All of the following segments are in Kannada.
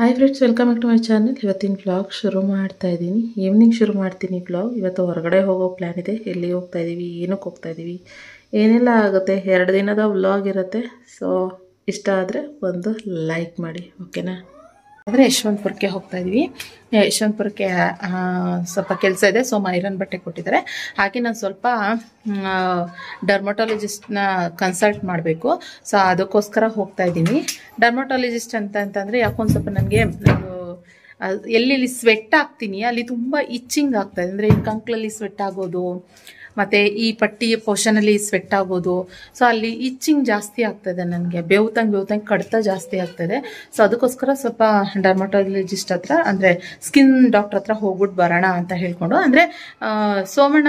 Hi friends, welcome back to my channel. ಇವತ್ತಿನ ವ್ಲಾಗ್ ಶುರು ಮಾಡ್ತಾ ಇದ್ದೀನಿ. ಈವ್ನಿಂಗ್ ಶುರು ಮಾಡ್ತೀನಿ ವ್ಲಾಗ್. ಇವತ್ತು ಹೊರಗಡೆ ಹೋಗೋ ಪ್ಲ್ಯಾನ್ ಇದೆ. ಎಲ್ಲಿ ಹೋಗ್ತಾ ಇದ್ದೀವಿ, ಏನಕ್ಕೆ ಹೋಗ್ತಾ ಇದ್ದೀವಿ, ಏನೆಲ್ಲ ಆಗುತ್ತೆ, 2 ದಿನದ ವ್ಲಾಗ್ ಇರುತ್ತೆ. ಸೊ ಇಷ್ಟ ಆದರೆ ಒಂದು ಲೈಕ್ ಮಾಡಿ, ಓಕೆನಾ? ಅಂದರೆ ಯಶವಂತಪುರಕ್ಕೆ ಹೋಗ್ತಾ ಇದ್ದೀವಿ. ಯಶವಂತಪುರಕ್ಕೆ ಸ್ವಲ್ಪ ಕೆಲಸ ಇದೆ. ಸೊ ಐರನ್ ಬಟ್ಟೆ ಕೊಟ್ಟಿದ್ದಾರೆ. ಹಾಗೆ ನಾನು ಸ್ವಲ್ಪ ಡರ್ಮಟಾಲಜಿಸ್ಟ್ನ ಕನ್ಸಲ್ಟ್ ಮಾಡಬೇಕು. ಸೊ ಅದಕ್ಕೋಸ್ಕರ ಹೋಗ್ತಾ ಇದ್ದೀನಿ. ಡರ್ಮಟಾಲಜಿಸ್ಟ್ ಅಂತಂದರೆ ಯಾಕೊಂದು ಸ್ವಲ್ಪ ನನಗೆ ಎಲ್ಲಿ ಸ್ವೆಟ್ ಆಗ್ತೀನಿ ಅಲ್ಲಿ ತುಂಬ ಇಚ್ಚಿಂಗ್ ಆಗ್ತಾಯಿದೆ. ಅಂದರೆ ಈ ಕಂಕ್ಳಲ್ಲಿ ಸ್ವೆಟ್ ಆಗೋದು, ಮತ್ತು ಈ ಪಟ್ಟಿ ಪೋರ್ಷನಲ್ಲಿ ಸ್ವೆಟ್ ಆಗೋದು. ಸೊ ಅಲ್ಲಿ ಇಚ್ಚಿಂಗ್ ಜಾಸ್ತಿ ಆಗ್ತದೆ ನನಗೆ. ಬೇವ್ತಂಗೆ ಕಡಿತ ಜಾಸ್ತಿ ಆಗ್ತದೆ. ಸೊ ಅದಕ್ಕೋಸ್ಕರ ಸ್ವಲ್ಪ ಡರ್ಮಟಾಲಜಿಸ್ಟ್ ಹತ್ರ, ಅಂದರೆ ಸ್ಕಿನ್ ಡಾಕ್ಟರ್ ಹತ್ರ ಹೋಗ್ಬಿಟ್ಟು ಬರೋಣ ಅಂತ ಹೇಳ್ಕೊಂಡು, ಅಂದರೆ ಸೋಮಣ್ಣ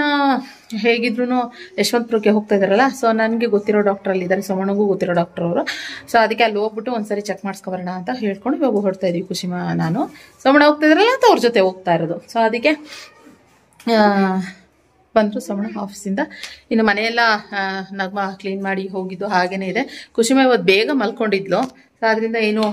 ಹೇಗಿದ್ರು ಯಶವಂತಪುರಕ್ಕೆ ಹೋಗ್ತಾ ಇದ್ದಾರಲ್ಲ. ಸೊ ನನಗೆ ಗೊತ್ತಿರೋ ಡಾಕ್ಟರ್ ಅಲ್ಲಿ ಇದ್ದಾರೆ, ಸೋಮಣ್ಣಗೂ ಗೊತ್ತಿರೋ ಡಾಕ್ಟರ್ ಅವರು. ಸೊ ಅದಕ್ಕೆ ಅಲ್ಲಿ ಹೋಗ್ಬಿಟ್ಟು ಒಂದ್ಸರಿ ಚೆಕ್ ಮಾಡಿಸ್ಕೊಬರೋಣ ಅಂತ ಹೇಳ್ಕೊಂಡು ಇವಾಗ ಹೊರಡ್ತಾ ಇದೀವಿ. ಕುಶಿಮಾ ನಾನು ಸೋಮಣ್ಣ ಹೋಗ್ತಾ ಇದ್ದಾರಲ್ಲ ಅಂತ ಅವ್ರ ಜೊತೆ ಹೋಗ್ತಾ ಇರೋದು. ಸೊ ಅದಕ್ಕೆ ಬಂದರು ಸೋಮಣ್ಣ ಆಫೀಸಿಂದ. ಇನ್ನು ಮನೆಯೆಲ್ಲ ನಗ್ಮ ಕ್ಲೀನ್ ಮಾಡಿ ಹೋಗಿದ್ದು ಹಾಗೇನೇ ಇದೆ. ಕುಶಿಮಾ ಇವತ್ತು ಬೇಗ ಮಲ್ಕೊಂಡಿದ್ಲು. ಸೊ ಅದರಿಂದ ಏನು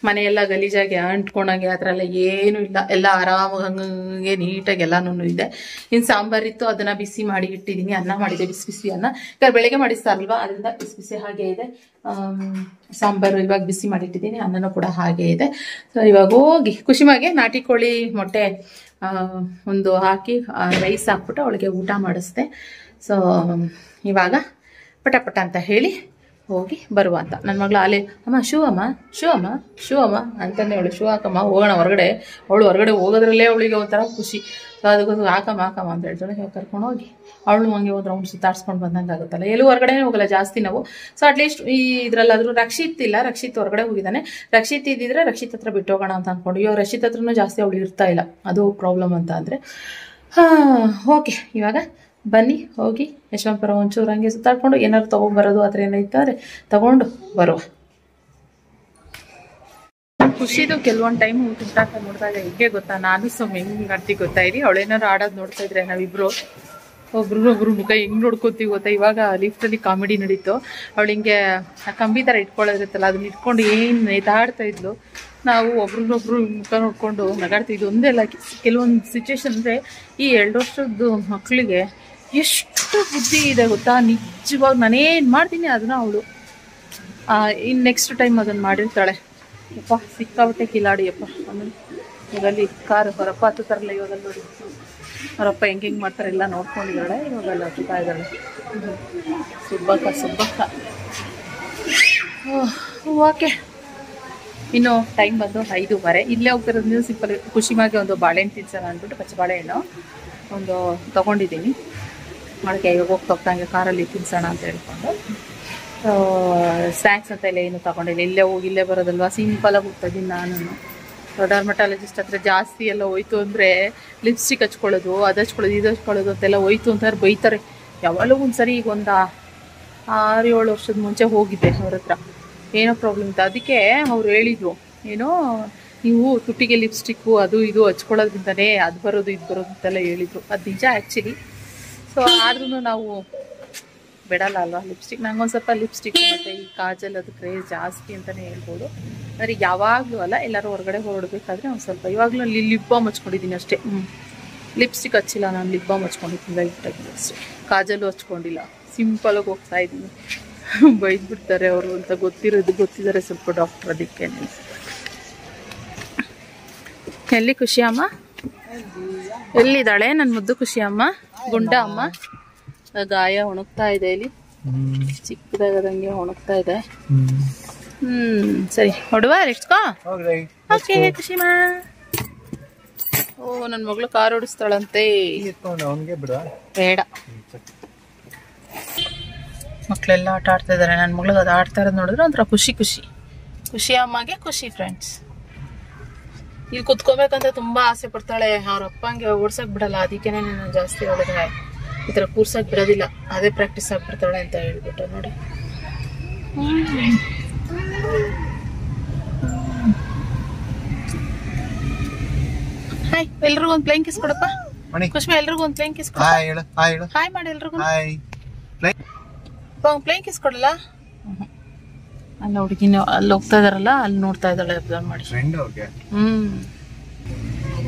ಮನೆಯೆಲ್ಲ ಗಲೀಜಾಗಿ ಅಂಟ್ಕೊಂಡಂಗೆ ಆ ಥರ ಎಲ್ಲ ಏನೂ ಇಲ್ಲ. ಎಲ್ಲ ಆರಾಮಾಗಿ ಹಂಗೆ ನೀಟಾಗಿ ಎಲ್ಲನೂ ಇದೆ. ಇನ್ನು ಸಾಂಬಾರಿತ್ತು, ಅದನ್ನು ಬಿಸಿ ಮಾಡಿ ಇಟ್ಟಿದ್ದೀನಿ. ಅನ್ನ ಮಾಡಿದೆ, ಬಿಸಿ ಬಿಸಿ ಅನ್ನ. ಯಾಕಂದ್ರೆ ಬೆಳಗ್ಗೆ ಮಾಡಿಸ್ತಾರಲ್ವ, ಅದರಿಂದ ಬಿಸಿ ಬಿಸಿ ಹಾಗೆ ಇದೆ. ಸಾಂಬಾರು ಇವಾಗ ಬಿಸಿ ಮಾಡಿಟ್ಟಿದ್ದೀನಿ, ಅನ್ನನೂ ಕೂಡ ಹಾಗೆ ಇದೆ. ಸೊ ಇವಾಗ ಹೋಗಿ ಕುಶಿಮಾಗೆ ನಾಟಿ ಕೋಳಿ ಮೊಟ್ಟೆ ಒಂದು ಹಾಕಿ ರೈಸ್ ಹಾಕ್ಬಿಟ್ಟು ಅವಳಿಗೆ ಊಟ ಮಾಡಿಸ್ದೆ. ಸೊ ಇವಾಗ ಪಟ ಅಂತ ಹೇಳಿ ಹೋಗಿ ಬರುವ ಅಂತ. ನನ್ನ ಮಗಳು ಅಲ್ಲೇ ಅಮ್ಮ ಶೂ ಅಮ್ಮ ಅಂತಲೇ ಅವಳು ಶೂ ಹಾಕಮ್ಮ ಹೋಗೋಣ ಹೊರಗಡೆ. ಅವಳು ಹೊರಗಡೆ ಹೋಗೋದ್ರಲ್ಲೇ ಅವಳಿಗೆ ಒಂಥರ ಖುಷಿ. ಸೊ ಅದಕ್ಕೋಸ್ಕರ ಹಾಕಮ್ಮ ಅಂತ ಹೇಳ್ತಾಳೆ. ಕರ್ಕೊಂಡು ಹೋಗಿ ಅವಳು ಹಂಗೆ ಒಂದು ರೌಂಡ್ ಸುತ್ತಾಡ್ಸ್ಕೊಂಡು ಬಂದಂಗೆ ಆಗುತ್ತಲ್ಲ. ಎಲ್ಲೂ ಹೊರಗಡೆ ಹೋಗಲ್ಲ ಜಾಸ್ತಿ ನಾವು. ಸೊ ಅಟ್ಲೀಸ್ಟ್ ಈ ಇದರಲ್ಲಾದರೂ ರಕ್ಷಿತ್ ಹೊರಗಡೆ ಹೋಗಿದ್ದಾನೆ. ರಕ್ಷಿತ್ ಇದ್ದಿದ್ರೆ ರಕ್ಷಿತ್ ಹತ್ರ ಬಿಟ್ಟು ಹೋಗೋಣ ಅಂತ ಅಂದ್ಕೊಂಡು. ಇವಾಗ ರಕ್ಷಿತ್ ಹತ್ರನೂ ಜಾಸ್ತಿ ಅವಳು ಇರ್ತಾ ಇಲ್ಲ, ಅದು ಪ್ರಾಬ್ಲಮ್ ಅಂತ ಅಂದರೆ. ಓಕೆ, ಇವಾಗ ಬನ್ನಿ ಹೋಗಿ ಯಶವಂತಪುರ ಒಂಚೂರು ಹಂಗೆ ಸುತ್ತಾಡ್ಕೊಂಡು ಏನಾದ್ರು ತೊಗೊಂಡ್ಬರೋದು ಆ ಥರ ಏನಾಯ್ತಾರೆ ತಗೊಂಡು ಬರುವ. ಖುಷಿದು ಕೆಲವೊಂದು ಟೈಮ್ ತಿಂತಾಕ ನೋಡಿದಾಗ ಹೇಗೆ ಗೊತ್ತಾ, ನಾನು ಹೆಂಗೆ ಮಾಡ್ತೀವಿ ಗೊತ್ತಾ ಇರಿ. ಅವಳೇನಾದ್ರು ಆಡೋದು ನೋಡ್ತಾ ಇದ್ರೆ ನಾವಿಬ್ರು ಒಬ್ರು ಮುಖ ಹೆಂಗ್ ನೋಡ್ಕೋತೀವಿ ಗೊತ್ತಾ. ಇವಾಗ ಲಿಫ್ಟಲ್ಲಿ ಕಾಮಿಡಿ ನಡೀತು. ಅವಳು ಹಿಂಗೆ ಕಂಬಿ ಥರ ಇಟ್ಕೊಳ್ಳೋದಿರುತ್ತಲ್ಲ, ಅದನ್ನ ಇಟ್ಕೊಂಡು ಏನು ನೇತಾಡ್ತಾ ಇದ್ಲು. ನಾವು ಒಬ್ರನ್ನೊಬ್ರು ಮುಖ ನೋಡ್ಕೊಂಡು ನಗಾಡ್ತಿದ್ವಿ. ಒಂದೆಲ್ಲ ಕೆಲವೊಂದು ಸಿಚುವೇಶನ್ ಅಂದರೆ ಈ 2 ವರ್ಷದ ಮಕ್ಕಳಿಗೆ ಎಷ್ಟು ಬುದ್ಧಿ ಇದೆ ಗೊತ್ತಾ. ನಿಜವಾಗ ನಾನೇನು ಮಾಡ್ತೀನಿ ಅದನ್ನ ಅವಳು ಇನ್ನು ನೆಕ್ಸ್ಟ್ ಟೈಮ್ ಅದನ್ನು ಮಾಡಿರ್ತಾಳೆ. ಯಪ್ಪ ಸಿಕ್ಕಾಬಿಟ್ಟೆ ಕಿಲಾಡಿಯಪ್ಪ. ಆಮೇಲೆ ಇವಾಗಲ್ಲಿ ಕಾರು ಅವರಪ್ಪ ಹತ್ತುತ್ತಾರಲ್ಲ, ಇವಾಗಲ್ಲಿ ನೋಡಿ ಅವರಪ್ಪ ಹೆಂಗೆ ಮಾಡ್ತಾರೆ ಎಲ್ಲ ನೋಡ್ಕೊಂಡಿದ್ದಾಳೆ. ಇವಾಗಲ್ಲ ಹತ್ತುತ್ತಾ ಇದ್ದಾಳೆ ಸುಬ್ಬಕ್ಕ. ಓಕೆ, ಇನ್ನು ಟೈಮ್ ಬಂದು 5:30. ಇಲ್ಲೇ ಹೋಗ್ತಿರೋದ್ರಿಂದ ಸಿಂಪಲ್ ಖುಷಿಮಾಗೆ ಒಂದು ಬಾಳೆಹಣ್ಣು ತಿನ್ಸೋಣ ಅಂದ್ಬಿಟ್ಟು ಪಚ್ಚ ಬಾಳೆಹಣ್ಣು ಒಂದು ತೊಗೊಂಡಿದ್ದೀನಿ. ಅವಳಿಗೆ ಇವಾಗ ಹೋಗ್ತಂಗೆ ಕಾರಲ್ಲಿ ತಿನ್ಸೋಣ ಅಂತ ಹೇಳ್ಕೊಂಡು. ಸ್ನ್ಯಾಕ್ಸ್ ಅಂತ ಎಲ್ಲ ಏನು ತೊಗೊಂಡಿಲ್ಲ. ಇಲ್ಲೇ ಹೋಗಿ ಇಲ್ಲೇ ಬರೋದಲ್ವ, ಸಿಂಪಲಾಗಿ ಹೋಗ್ತಾಯಿದ್ದೀನಿ ನಾನು. ಡರ್ಮಟಾಲಜಿಸ್ಟ್ ಹತ್ರ ಜಾಸ್ತಿ ಎಲ್ಲ ಹೋಯ್ತು ಅಂದರೆ ಲಿಪ್ಸ್ಟಿಕ್ ಹಚ್ಕೊಳ್ಳೋದು, ಅದು ಹಚ್ಕೊಳ್ಳೋದು, ಇದು ಹಚ್ಕೊಳ್ಳೋದು ಅಂತೆಲ್ಲ ಹೋಯ್ತು ಅಂತಾರೆ, ಬೈತಾರೆ. ಯಾವಾಗಲೂ ಒಂದ್ಸರಿ ಈಗ ಒಂದು 6-7 ವರ್ಷದ ಮುಂಚೆ ಹೋಗಿದ್ದೆ ಅವ್ರ ಹತ್ರ. ಏನೋ ಪ್ರಾಬ್ಲಮ್ ಇತ್ತು. ಅದಕ್ಕೆ ಅವ್ರು ಹೇಳಿದರು, ಏನೋ ನೀವು ತುಟಿಗೆ ಲಿಪ್ಸ್ಟಿಕ್ಕು ಅದು ಇದು ಹಚ್ಕೊಳ್ಳೋದ್ರಿಂದನೇ ಅದು ಬರೋದು ಇದು ಬರೋದು ಅಂತೆಲ್ಲ ಹೇಳಿದರು. ಅದು ನಿಜ ಆ್ಯಕ್ಚುಲಿ. ಸೊ ಆದ್ರೂ ನಾವು ಬಿಡಲ್ಲ ಅಲ್ವಾ ಲಿಪ್ಸ್ಟಿಕ್. ನಂಗೊಂದು ಸ್ವಲ್ಪ ಲಿಪ್ಸ್ಟಿಕ್ ಮತ್ತು ಈ ಕಾಜಲ್ ಅದು ಕ್ರೇಜ್ ಜಾಸ್ತಿ ಅಂತಲೇ ಹೇಳ್ಬೋದು. ಅಂದರೆ ಯಾವಾಗಲೂ ಅಲ್ಲ, ಎಲ್ಲರೂ ಹೊರಗಡೆ ಹೊರಡಬೇಕಾದ್ರೆ ಒಂದು ಸ್ವಲ್ಪ. ಇವಾಗಲೂ ಲಿಪ್ ಬಾಮ್ ಹಚ್ಕೊಂಡಿದ್ದೀನಿ ಅಷ್ಟೇ. ಲಿಪ್ಸ್ಟಿಕ್ ಹಚ್ಚಿಲ್ಲ ನಾನು, ಲಿಪ್ ಬಾಮ್ ಹಚ್ಕೊಂಡಿದ್ದೀನಿ ಲೈಟಾಗಿ ಅಷ್ಟೇ. ಕಾಜಲ್ಲು ಹಚ್ಕೊಂಡಿಲ್ಲ, ಸಿಂಪಲಾಗಿ ಹೋಗ್ತಾ ಇದ್ದೀನಿ. ಬೈದ್ಬಿಡ್ತಾರೆ ಅವರು ಅಂತ ಗೊತ್ತಿದ್ದಾರೆ ಸ್ವಲ್ಪ ಡಾಕ್ಟರ್. ಅದಕ್ಕೆ ಎಲ್ಲಿ ಖುಷಿ ಅಮ್ಮ, ಎಲ್ಲಿದ್ದಾಳೆ ನನ್ನ ಮುದ್ದು ಖುಷಿ ಅಮ್ಮ? ಗುಂಡ ಅಮ್ಮ ಗಾಯ ಒಣಗ್ತಾ ಇದೆ, ಇಲ್ಲಿ ಚಿಕ್ಕದಾಗದಂಗೆ ಒಣಗ್ತಾ ಇದೆ. ಸರಿ ಹೊಡುವ ರೆಸ್ಟ್ಕೋ. ಓಕೆ ಖುಷಿಮಾ. ಓ ನನ್ನ ಮಗಳು ಕಾರ್ ಓಡಿಸ್ತಾಳಂತೆ. ಬೇಡ, ಮಕ್ಕಳೆಲ್ಲ ಆಟ ಆಡ್ತಾ ಇದ್ದಾರೆ. ನನ್ನ ಮಗಳಿಗೆ ಅದು ಆಡ್ತಾ ಇರೋದು ನೋಡಿದ್ರೆ ಒಂಥರ ಖುಷಿ ಅಮ್ಮಗೆ ಖುಷಿ. ಫ್ರೆಂಡ್ಸ್, ಇಲ್ಲಿ ಕುತ್ಕೋಬೇಕಂತ ತುಂಬಾ ಆಸೆ ಪಡ್ತಾಳೆ. ಅವ್ರ ಅಪ್ಪಂಗೆ ಓಡ್ಸಕ್ ಬಿಡಲ್ಲ. ಅದಕ್ಕೇನೆ ನಾನು ಜಾಸ್ತಿ ಹೊಡೆದ್ರೆ ಈ ಥರ ಕೂರ್ಸಕ್ ಬಿಡೋದಿಲ್ಲ. ಅದೇ ಪ್ರಾಕ್ಟೀಸ್ ಆಗ್ಬಿಡ್ತಾಳೆ ಅಂತ ಹೇಳ್ಬಿಟ್ಟು ನೋಡಿ. ಹಾಯ್, ಎಲ್ರಿಗೂ ಒಂದು ಪ್ಲೇನ್ ಕಿಸ್ ಕೊಡಪ್ಪ. ಕುಷ್ಮಾ, ಎಲ್ರಿಗೂ ಒಂದು ಪ್ಲೇನ್ ಕಿಸ್ ಕೊಡ. ಹಾಯ್ ಮಾಡಿ ಎಲ್ರಿಗೂ. ಪ್ಲೇನ್ ಕಿಸ್ ಕೊಡಲ್ಲ. ಅಲ್ಲ ಹುಡುಗಿನ ಅಲ್ಲಿ ಹೋಗ್ತಾ ಇದಾರಲ್ಲ ಅಲ್ಲಿ ನೋಡ್ತಾ ಇದ್ದಾಳೆ ಅಬ್ಸರ್ವ್ ಮಾಡಿ.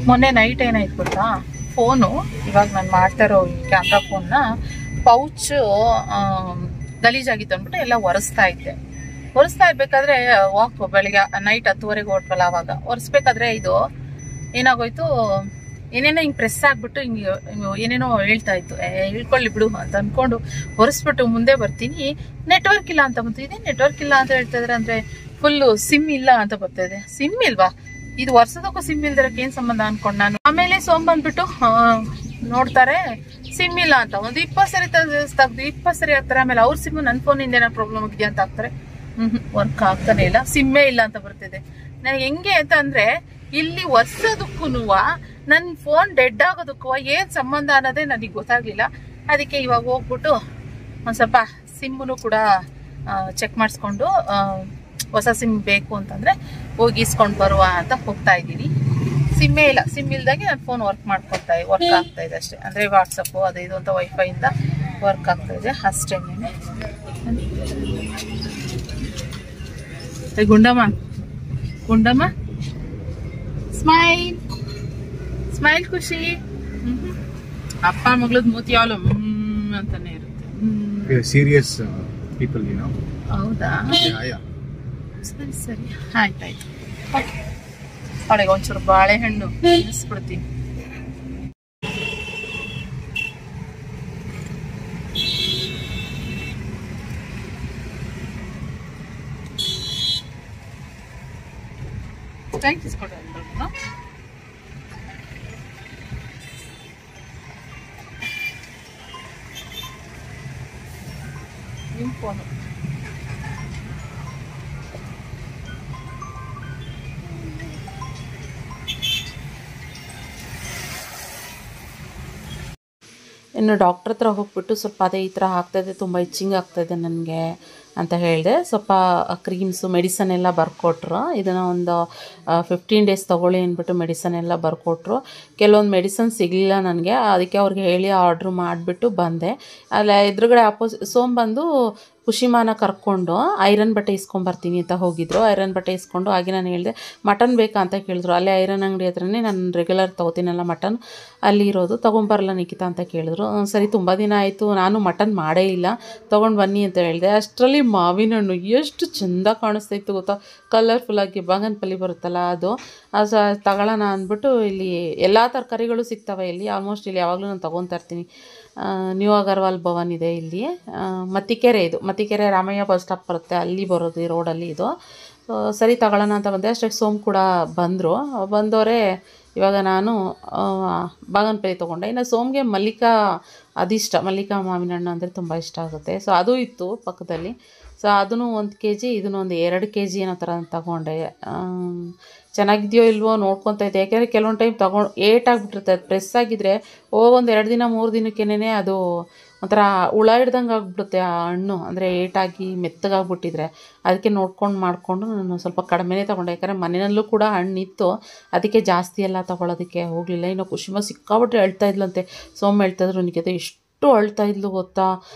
ಮೊನ್ನೆ ನೈಟ್ ಏನಾಯ್ತು ಗೊತ್ತಾ, ಫೋನು ಇವಾಗ ನಾನು ಮಾಡ್ತಾ ಇರೋ ಕ್ಯಾಮ್ರಾ ಫೋನ್ನ ಪೌಚ್ ಗಲೀಜಾಗಿತ್ತು ಅಂದ್ಬಿಟ್ಟು ಎಲ್ಲ ಒರೆಸ್ತಾ ಇರ್ಬೇಕಾದ್ರೆ ಬೆಳಿಗ್ಗೆ ನೈಟ್ 10:30 ಹೊರಟ್ವಲ್ಲ, ಅವಾಗ ಒರೆಸ್ಬೇಕಾದ್ರೆ ಇದು ಏನಾಗೋಯ್ತು, ಏನೇನೋ ಹಿಂಗೆ ಪ್ರೆಸ್ ಆಗ್ಬಿಟ್ಟು ಹಿಂಗೆ ಏನೇನೋ ಹೇಳ್ತಾ ಇತ್ತು. ಹೇಳ್ಕೊಳ್ಳಿ ಬಿಡು ಅಂತ ಅನ್ಕೊಂಡು ಒರೆಸ್ಬಿಟ್ಟು ಮುಂದೆ ಬರ್ತೀನಿ, ನೆಟ್ವರ್ಕ್ ಇಲ್ಲ ಅಂತ ಬಂತು. ಇದೇ ನೆಟ್ವರ್ಕ್ ಇಲ್ಲ ಅಂತ ಹೇಳ್ತಾ ಇದ್ರೆ ಅಂದ್ರೆ ಫುಲ್ಲು ಸಿಮ್ ಇಲ್ಲ ಅಂತ ಬರ್ತಾ ಇದೆ. ಸಿಮ್ ಇಲ್ವಾ, ಇದು ವರ್ಷದಕ್ಕೂ ಸಿಮ್ ಇಲ್ದಿರಕ್ಕೆ ಏನ್ ಸಂಬಂಧ ಅನ್ಕೊಂಡು ನಾನು. ಆಮೇಲೆ ಸೋಮ್ ಬಂದ್ಬಿಟ್ಟು ನೋಡ್ತಾರೆ ಸಿಮ್ ಇಲ್ಲ ಅಂತ. ಒಂದು 20 ಸರಿ ತೆಗ್ದು 20 ಸರಿ ಆಗ್ತಾರೆ. ಆಮೇಲೆ ಅವ್ರ ಸಿಮ್ ನನ್ನ ಫೋನಿಂದ ಏನೋ ಪ್ರಾಬ್ಲಮ್ ಆಗಿದೆಯಾ ಅಂತ ಹಾಕ್ತಾರೆ. ವರ್ಕ್ ಆಗ್ತಾನೆ ಇಲ್ಲ, ಸಿಮ್ಮೇ ಇಲ್ಲ ಅಂತ ಬರ್ತಿದೆ. ನನಗೆ ಹೆಂಗೆ ಅಂತ ಅಂದ್ರೆ, ಇಲ್ಲಿ ವರ್ಷದಕ್ಕೂ ನನ್ನ ಫೋನ್ ಡೆಡ್ ಆಗೋದಕ್ಕೂ ಏನ್ ಸಂಬಂಧ ಅನ್ನೋದೇ ನನಗೆ ಗೊತ್ತಾಗ್ಲಿಲ್ಲ. ಅದಕ್ಕೆ ಇವಾಗ ಹೋಗ್ಬಿಟ್ಟು ಒಂದ್ ಸ್ವಲ್ಪ ಸಿಮ್ಮನ್ನು ಕೂಡ ಚೆಕ್ ಮಾಡಿಸ್ಕೊಂಡು ಹೊಸ ಸಿಮ್ ಬೇಕು ಅಂತಂದ್ರೆ ಹೋಗಿ ಇಸ್ಕೊಂಡು ಬರುವ ಅಂತ ಹೋಗ್ತಾ ಇದ್ದೀನಿ. ಸಿಮ್ಮೇ ಇಲ್ಲ, ಸಿಮ್ ಇಲ್ದಾಗೆ ನನ್ನ ಫೋನ್ ವರ್ಕ್ ಆಗ್ತಾ ಇದೆ ಅಷ್ಟೇ. ಅಂದ್ರೆ ವಾಟ್ಸಪ್ಪು ಅದು ಇದು ಅಂತ ವೈಫೈಯಿಂದ ವರ್ಕ್ ಆಗ್ತಾ ಇದೆ ಅಷ್ಟೇ. ಗುಂಡಮ್ಮ ಸ್ಮೈಲ್ ಖುಷಿ. ಅಪ್ಪ ಮಗಳದ್ ಮೂತಿ ಯಾವಲು ಅಂತಾನೆ ಇರುತ್ತೆ. Serious people, you know. ಹೌದಾ, ಸರಿ ಆಯ್ತಾಯ್ತು. ಅವಳಿಗೆ ಒಂಚೂರು ಬಾಳೆಹಣ್ಣು ತಿನ್ನಿಸ್ಬಿಡ್ತೀನಿ. ಇಸ್ಕೊಡ ನಿಮ್ಮ ಫೋನು. ಇನ್ನು ಡಾಕ್ಟ್ರ್ ಹತ್ರ ಹೋಗ್ಬಿಟ್ಟು ಸ್ವಲ್ಪ ಅದೇ ಈ ಥರ ಆಗ್ತಾಯಿದೆ, ತುಂಬ ಇಚ್ಚಿಂಗ್ ಆಗ್ತಾಯಿದೆ ನನಗೆ ಅಂತ ಹೇಳಿದೆ. ಸ್ವಲ್ಪ ಕ್ರೀಮ್ಸು ಮೆಡಿಸನ್ ಎಲ್ಲ ಬರ್ಕೊಟ್ರು. ಇದನ್ನು ಒಂದು 15 ಡೇಸ್ ತೊಗೊಳ್ಳಿ ಅಂದ್ಬಿಟ್ಟು ಮೆಡಿಸನ್ ಎಲ್ಲ ಬರ್ಕೊಟ್ರು. ಕೆಲವೊಂದು ಮೆಡಿಸನ್ ಸಿಗಲಿಲ್ಲ ನನಗೆ, ಅದಕ್ಕೆ ಅವ್ರಿಗೆ ಹೇಳಿ ಆರ್ಡ್ರ್ ಮಾಡಿಬಿಟ್ಟು ಬಂದೆ. ಅಲ್ಲ ಎದುರುಗಡೆ ಸೋಮ್ ಬಂದು ಖುಷಿಮಾನ ಕರ್ಕೊಂಡು ಐರನ್ ಬಟ್ಟೆ ಇಸ್ಕೊಂಬರ್ತೀನಿ ಅಂತ ಹೋಗಿದ್ರು. ಐರನ್ ಬಟ್ಟೆ ಇಸ್ಕೊಂಡು ಹಾಗೆ ನಾನು ಹೇಳಿದೆ ಮಟನ್ ಬೇಕಾ ಅಂತ ಕೇಳಿದ್ರು. ಅಲ್ಲೇ ಐರನ್ ಅಂಗಡಿ ಹತ್ರನೇ ನಾನು ರೆಗ್ಯುಲರ್ ತೊಗೋತೀನಲ್ಲ ಮಟನ್, ಅಲ್ಲಿ ಇರೋದು, ತೊಗೊಂಬರಲ್ಲ ನಿಖಿತಾ ಅಂತ ಕೇಳಿದ್ರು. ಸರಿ, ತುಂಬ ದಿನ ಆಯಿತು, ನಾನು ಮಟನ್ ಮಾಡೇ ಇಲ್ಲ, ತೊಗೊಂಡು ಬನ್ನಿ ಅಂತ ಹೇಳಿದೆ. ಅಷ್ಟರಲ್ಲಿ ಮಾವಿನ ಹಣ್ಣು ಎಷ್ಟು ಚೆಂದ ಕಾಣಿಸ್ತಾಯಿತ್ತು ಗೊತ್ತಾ, ಕಲರ್ಫುಲ್ಲಾಗಿ ಬಾಗನಪಲ್ಲಿ ಬರುತ್ತಲ್ಲ ಅದು ತಗೊಳ್ಳೋಣ ಅಂದ್ಬಿಟ್ಟು. ಇಲ್ಲಿ ಎಲ್ಲ ತರಕಾರಿಗಳು ಸಿಗ್ತವೆ ಇಲ್ಲಿ, ಆಲ್ಮೋಸ್ಟ್ ಇಲ್ಲಿ ಯಾವಾಗಲೂ ನಾನು ತೊಗೊತಾ ಇರ್ತೀನಿ. ನ್ಯೂ ಅಗರ್ವಾಲ್ ಭವನ್ ಇದೆ ಇಲ್ಲಿ, ಮತ್ತಿಕೆರೆ. ಇದು ಮತ್ತಿಕೆರೆ ರಾಮಯ್ಯ ಬಸ್ ಸ್ಟಾಪ್ ಬರುತ್ತೆ, ಅಲ್ಲಿ ಬರೋದು ಈ ರೋಡಲ್ಲಿ ಇದು. ಸರಿ ತಗೊಳ್ಳೋಣ ಅಂತ ಬಂದೆ. ಅಷ್ಟಕ್ಕೆ ಸೋಮ್ ಕೂಡ ಬಂದವರೇ. ಇವಾಗ ನಾನು ಬಾಗನಪಲ್ಲಿ ತೊಗೊಂಡೆ. ಇನ್ನು ಸೋಮ್ಗೆ ಮಲ್ಲಿಕಾ ಅದಿಷ್ಟ, ಮಲ್ಲಿಕಾ ಮಾವಿನ ಹಣ್ಣು ಅಂದರೆ ತುಂಬ ಇಷ್ಟ ಆಗುತ್ತೆ. ಸೊ ಅದು ಇತ್ತು ಪಕ್ಕದಲ್ಲಿ. ಸೊ ಅದನ್ನು 1 kg, ಇದನ್ನು ಒಂದು 2 kg ಏನೋ ಥರ ತಗೊಂಡೆ. ಚೆನ್ನಾಗಿದೆಯೋ ಇಲ್ವೋ ನೋಡ್ಕೊತಾ ಇದ್ದೆ, ಯಾಕೆಂದರೆ ಕೆಲವೊಂದು ಟೈಮ್ ಏಟಾಗಿಬಿಟ್ಟಿರುತ್ತೆ. ಅದು ಪ್ರೆಸ್ ಆಗಿದ್ದರೆ ಒಂದು 2 ದಿನ 3 ದಿನಕ್ಕೇನೆ ಅದು ಒಂಥರ ಹುಳ ಹಿಡ್ದಂಗೆ ಆಗಿಬಿಡುತ್ತೆ ಆ ಹಣ್ಣು, ಅಂದರೆ ಏಟಾಗಿ ಮೆತ್ತಗಾಗ್ಬಿಟ್ಟಿದ್ರೆ. ಅದಕ್ಕೆ ನೋಡ್ಕೊಂಡು ಮಾಡಿಕೊಂಡು ನಾನು ಸ್ವಲ್ಪ ಕಡಿಮೆನೇ ತೊಗೊಂಡೆ, ಯಾಕಂದರೆ ಮನೆಯಲ್ಲೂ ಕೂಡ ಹಣ್ಣಿತ್ತು, ಅದಕ್ಕೆ ಜಾಸ್ತಿ ಎಲ್ಲ ತೊಗೊಳೋದಕ್ಕೆ ಹೋಗಲಿಲ್ಲ. ಇನ್ನು ಖುಷಿಮ ಸಿಕ್ಕಾಬಿಟ್ಟು ಹೇಳ್ತಾ ಇದ್ಲಂತೆ. ಸೋಮ್ ಹೇಳ್ತಾಯಿದ್ರು, ನಿನಗೆ ಎಷ್ಟು ಅಳ್ತಾ ಇದ್ಲು ಗೊತ್ತಾ,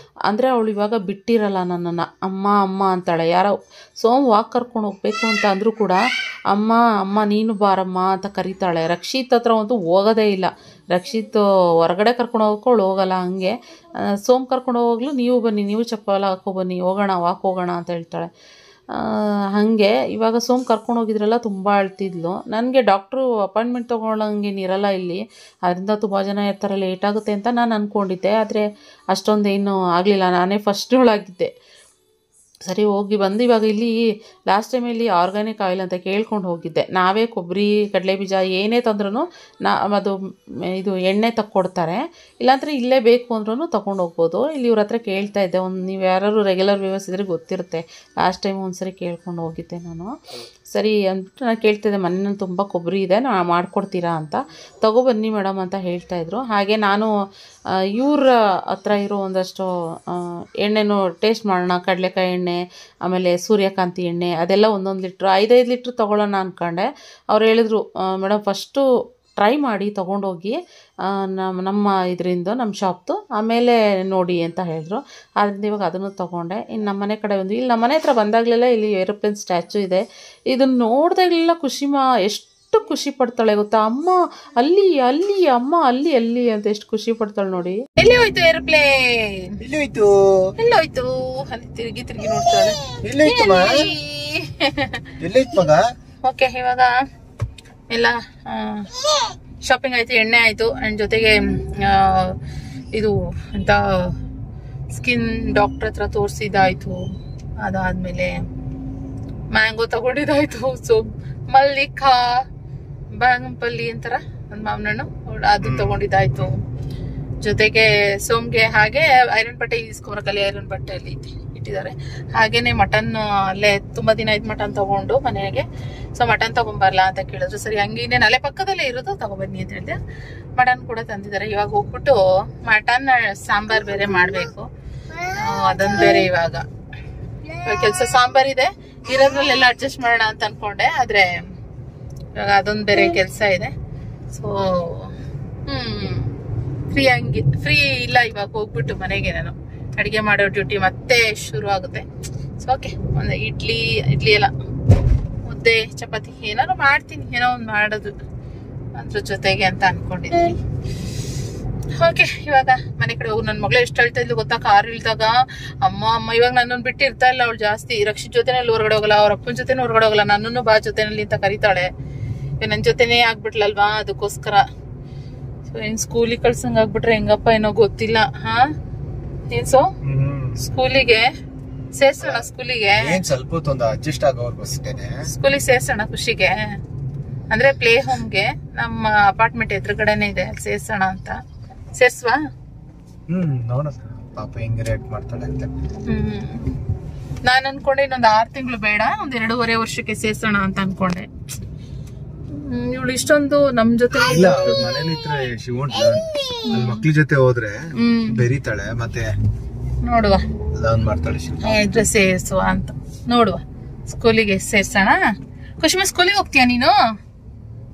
ಅಂದರೆ ಅವಳು ಇವಾಗ ಬಿಟ್ಟಿರಲ್ಲ ನನ್ನನ್ನು, ಅಮ್ಮ ಅಮ್ಮ ಅಂತಾಳೆ. ಯಾರೋ ಸೋಮ್ ವಾಕ್ ಕರ್ಕೊಂಡು ಹೋಗ್ಬೇಕು ಅಂತ ಅಂದರೂ ಕೂಡ ಅಮ್ಮ ಅಮ್ಮ ನೀನು ಬಾರಮ್ಮ ಅಂತ ಕರೀತಾಳೆ. ರಕ್ಷಿತ್ ಹತ್ರ ಅಂತೂ ಹೋಗೋದೇ ಇಲ್ಲ. ರಕ್ಷಿತ್ ಹೊರಗಡೆ ಕರ್ಕೊಂಡು ಹೋಗೋಳು ಹೋಗಲ್ಲ. ಹಂಗೆ ಸೋಮ್ ಕರ್ಕೊಂಡು ಹೋಗ್ಲು, ನೀವು ಬನ್ನಿ, ನೀವು ಚಪ್ಪಲ ಹಾಕೋ ಬನ್ನಿ, ಹೋಗೋಣ ವಾಕ್ ಹೋಗೋಣ ಅಂತ ಹೇಳ್ತಾಳೆ. ಹಾಗೆ ಇವಾಗ ಸೋಮ್ ಕರ್ಕೊಂಡು ಹೋಗಿದ್ರಲ್ಲ ತುಂಬ ಅಳ್ತಿದ್ಲು. ನನಗೆ ಡಾಕ್ಟ್ರು ಅಪಾಯಿಂಟ್ಮೆಂಟ್ ತೊಗೊಳ್ಳೋಂಗೇನಿರಲ್ಲ ಇಲ್ಲಿ, ಅದರಿಂದ ತುಂಬ ಜನ ಇರ್ತಾರೆ, ಲೇಟಾಗುತ್ತೆ ಅಂತ ನಾನು ಅಂದ್ಕೊಂಡಿದ್ದೆ. ಆದರೆ ಅಷ್ಟೊಂದೇನು ಆಗಲಿಲ್ಲ, ನಾನೇ ಫಸ್ಟ್ನೋಳಾಗಿದ್ದೆ. ಸರಿ ಹೋಗಿ ಬಂದು ಇವಾಗ ಇಲ್ಲಿ ಲಾಸ್ಟ್ ಟೈಮ್ ಇಲ್ಲಿ ಆರ್ಗ್ಯಾನಿಕ್ ಆಯಿಲ್ ಅಂತ ಕೇಳ್ಕೊಂಡು ಹೋಗಿದ್ದೆ. ನಾವೇ ಕೊಬ್ಬರಿ ಕಡಲೆ ಬೀಜ ಏನೇ ತಂದ್ರೂ ಅದು ಇದು ಎಣ್ಣೆ ತಕ್ಕೊಡ್ತಾರೆ, ಇಲ್ಲಾಂದರೆ ಇಲ್ಲೇ ಬೇಕು ಅಂದ್ರೂ ತೊಗೊಂಡು ಹೋಗ್ಬೋದು. ಇಲ್ಲಿ ಇವ್ರ ಹತ್ರ ಕೇಳ್ತಾ ಇದ್ದೆ, ನೀವು ಯಾರು ರೆಗ್ಯುಲರ್ ವ್ಯೂವರ್ಸ್ ಇದ್ರೆ ಗೊತ್ತಿರುತ್ತೆ. ಲಾಸ್ಟ್ ಟೈಮ್ ಒಂದ್ಸರಿ ಕೇಳ್ಕೊಂಡು ಹೋಗಿದ್ದೆ ನಾನು. ಸರಿ ಅಂದ್ಬಿಟ್ಟು ನಾನು ಕೇಳ್ತಿದ್ದೆ, ಮನೆಯಲ್ಲಿ ತುಂಬ ಕೊಬ್ಬರಿ ಇದೆ, ಮಾಡಿಕೊಡ್ತೀರಾ ಅಂತ. ತೊಗೊಬನ್ನಿ ಮೇಡಮ್ ಅಂತ ಹೇಳ್ತಾಯಿದ್ರು. ಹಾಗೆ ನಾನು ಇವ್ರ ಹತ್ರ ಇರೋ ಒಂದಷ್ಟು ಎಣ್ಣೆನೂ ಟೇಸ್ಟ್ ಮಾಡೋಣ, ಕಡಲೆಕಾಯಿ ಎಣ್ಣೆ, ಆಮೇಲೆ ಸೂರ್ಯಕಾಂತಿ ಎಣ್ಣೆ, ಅದೆಲ್ಲ 1 ಲೀಟ್ರ್ 5 ಲೀಟ್ರ್ ತೊಗೊಳ್ಳೋಣ ಅಂದ್ಕೊಂಡೆ. ಅವ್ರು ಹೇಳಿದ್ರು, ಮೇಡಮ್ ಫಸ್ಟು ಟ್ರೈ ಮಾಡಿ ತೊಗೊಂಡೋಗಿ ನಮ್ಮ ಇದರಿಂದ ನಮ್ಮ ಶಾಪ್ದು ಆಮೇಲೆ ನೋಡಿ ಅಂತ ಹೇಳಿದ್ರು. ಆದ್ದರಿಂದ ಇವಾಗ ಅದನ್ನು ತೊಗೊಂಡೆ. ಇನ್ನು ನಮ್ಮ ಮನೆ ಕಡೆ ಇಲ್ಲಿ ನಮ್ಮ ಮನೆ ಹತ್ರ ಬಂದಾಗಲೆಲ್ಲ ಇಲ್ಲಿ ಏರೋಪ್ಲೇನ್ ಸ್ಟ್ಯಾಚು ಇದೆ. ಇದನ್ನು ನೋಡಿದಾಗಲೆಲ್ಲ ಎಷ್ಟು ಖುಷಿ ಪಡ್ತಾಳೆ ಗೊತ್ತಾ, ಅಮ್ಮ ಅಲ್ಲಿ ಅಲ್ಲಿ, ಅಮ್ಮ ಅಲ್ಲಿ ಅಲ್ಲಿ ಅಂತ ಎಷ್ಟು ಖುಷಿ ಪಡ್ತಾಳೆ ನೋಡಿ. ಎಲ್ಲಿ ಹೋಯ್ತು ಏರೋಪ್ಲೇನ್, ಎಲ್ಲೋಯ್ತು ಅಲ್ಲಿ ತಿರುಗಿ ನೋಡ್ತಾಳೆ. ಓಕೆ, ಇವಾಗ ಎಲ್ಲ ಶಾಪಿಂಗ್ ಆಯ್ತು, ಎಣ್ಣೆ ಆಯ್ತು, ಅಂಡ್ ಜೊತೆಗೆ ಇದು ಅಂತ ಸ್ಕಿನ್ ಡಾಕ್ಟರ್ ಹತ್ರ ತೋರಿಸಿದಾಯ್ತು. ಅದಾದ್ಮೇಲೆ ಮ್ಯಾಂಗೋ ತಗೊಂಡಿದ್ದಾಯ್ತು. ಸೊ ಮಲ್ಲಿಕಾ ಬಾಗಂಪಲ್ಲಿ ಅಂತಾರ ಒಂದು ಮಾವನಣ್ಣು, ಅದು ತಗೊಂಡಿದ್ದಾಯ್ತು. ಜೊತೆಗೆ ಸೋಮ್ಗೆ ಹಾಗೆ ಐರನ್ ಬಟ್ಟೆ ಈಸ್ಕೊಂಬರಕಲ್ಲಿ ಐರನ್ ಬಟ್ಟೆಯಲ್ಲಿ ಇಟ್ಟಿದ್ದಾರೆ. ಹಾಗೇನೆ ಮಟನ್ ಅಲ್ಲೇ ತುಂಬಾ ದಿನ ಆಯ್ತು ಮಟನ್ ತಗೊಂಡು ಮನೆಗೆ. ಸೊ ಮಟನ್ ತಗೊಂಬರ್ಲಾ ಅಂತ ಕೇಳಿದ್ರು. ಸರಿ ಹಂಗಿನೇ ಅಲ್ಲೇ ಪಕ್ಕದಲ್ಲೇ ಇರೋದು ತಗೊಬನ್ನಿ ಅಂತ ಹೇಳಿದೆ. ಮಟನ್ ಕೂಡ ತಂದಿದ್ದಾರೆ. ಇವಾಗ ಹೋಗ್ಬಿಟ್ಟು ಮಟನ್ ಸಾಂಬಾರ್ ಬೇರೆ ಮಾಡ್ಬೇಕು, ಅದೊಂದು ಬೇರೆ ಇವಾಗ ಕೆಲಸ. ಸಾಂಬಾರ್ ಇದೆ, ಇರೋದ್ರಲ್ಲೆಲ್ಲ ಅಡ್ಜಸ್ಟ್ ಮಾಡೋಣ ಅಂತ ಅನ್ಕೊಂಡೆ, ಆದ್ರೆ ಇವಾಗ ಅದೊಂದು ಬೇರೆ ಕೆಲಸ ಇದೆ. ಸೊ ಫ್ರೀ ಇಲ್ಲ ಇವಾಗ ಹೋಗ್ಬಿಟ್ಟು ಮನೆಗೆ ನಾನು ಅಡಿಗೆ ಮಾಡೋ ಡ್ಯೂಟಿ ಮತ್ತೆ ಶುರು ಆಗುತ್ತೆ. ಸೊ ಓಕೆ, ಒಂದು ಇಡ್ಲಿ ಎಲ್ಲ ಮುದ್ದೆ ಚಪಾತಿ ಏನಾದ್ರು ಮಾಡ್ತೀನಿ, ಏನೋ ಒಂದು ಮಾಡೋದು ಅದ್ರ ಜೊತೆಗೆ ಅಂತ ಅನ್ಕೊಂಡಿದ್ದೀನಿ. ಓಕೆ, ಇವಾಗ ಮನೆ ಕಡೆ ಹೋಗು. ನನ್ನ ಮಗಳು ಎಷ್ಟು ಹೇಳ್ತಾ ಇದ್ಲು ಗೊತ್ತಾ, ಕಾರ್ ಇಳ್ದಾಗ ಅಮ್ಮ ಇವಾಗ ನನ್ನನ್ನು ಬಿಟ್ಟು ಇರ್ತಾ ಇಲ್ಲ ಅವಳು ಜಾಸ್ತಿ. ರಕ್ಷಿತ್ ಜೊತೆನಲ್ಲಿ ಹೊರಗಡೆ ಹೋಗಲ್ಲ, ಅವ್ರ ಅಪ್ಪನ ಜೊತೆನೂ ಹೊರಗಡೆ ಹೋಗಲ್ಲ, ನನ್ನನ್ನು ಬಾ ಜೊತೆನಲ್ಲಿ ಅಂತ ಕರೀತಾಳೆ. ನನ್ನ ಜೊತೆನೇ ಆಗ್ಬಿಟ್ಲಲ್ವಾ, ಅದಕ್ಕೋಸ್ಕರ. ಸೊ ಏನ್ ಸ್ಕೂಲಿಗೆ ಕಳ್ಸಂಗ್ ಆಗ್ಬಿಟ್ರೆ ಹೆಂಗಪ್ಪ ಏನೋ ಗೊತ್ತಿಲ್ಲ. ಏನ್ ಸೊ ಸ್ಕೂಲಿಗೆ ಸೇರ್ಸೋಣ, ಸ್ಕೂಲಿಗೆ ಸ್ಕೂಲಿಗೆ ಸೇರ್ಸೋಣ ಖುಷಿಗೆ, ಅಂದ್ರೆ ಪ್ಲೇ ಹೋಮ್ಗೆ ನಮ್ಮ ಅಪಾರ್ಟ್ಮೆಂಟ್ ಎದುರುಗಡೆನೆ ಇದೆ, ಅಲ್ಲಿ ಸೇರ್ಸೋಣ ಅಂತ. ಸೇರ್ಸ್ವಾ? ನಾನು ಅನ್ಕೊಂಡೆ ಇನ್ನೊಂದು 6 ತಿಂಗಳು ಬೇಡ, ಒಂದ್ 2.5 ವರ್ಷಕ್ಕೆ ಸೇರ್ಸೋಣ ಅಂತ ಅನ್ಕೊಂಡೆ. ಇವಳು ಇಷ್ಟೊಂದು ನಮ್ ಜೊತೆ ಮಕ್ಳ ಜೊತೆ ಹೋದ್ರೆ ಬೆರಿತಾಳೆ, ಮತ್ತೆ ನೋಡುವ ಸೇರ್ಸುವ ಅಂತ ನೋಡುವ. ಸ್ಕೂಲಿಗೆ ಸೇರ್ಸೋಣ. ಕುಶಿಮಾ ಸ್ಕೂಲಿಗೆ ಹೋಗ್ತೀಯಾ ನೀನು?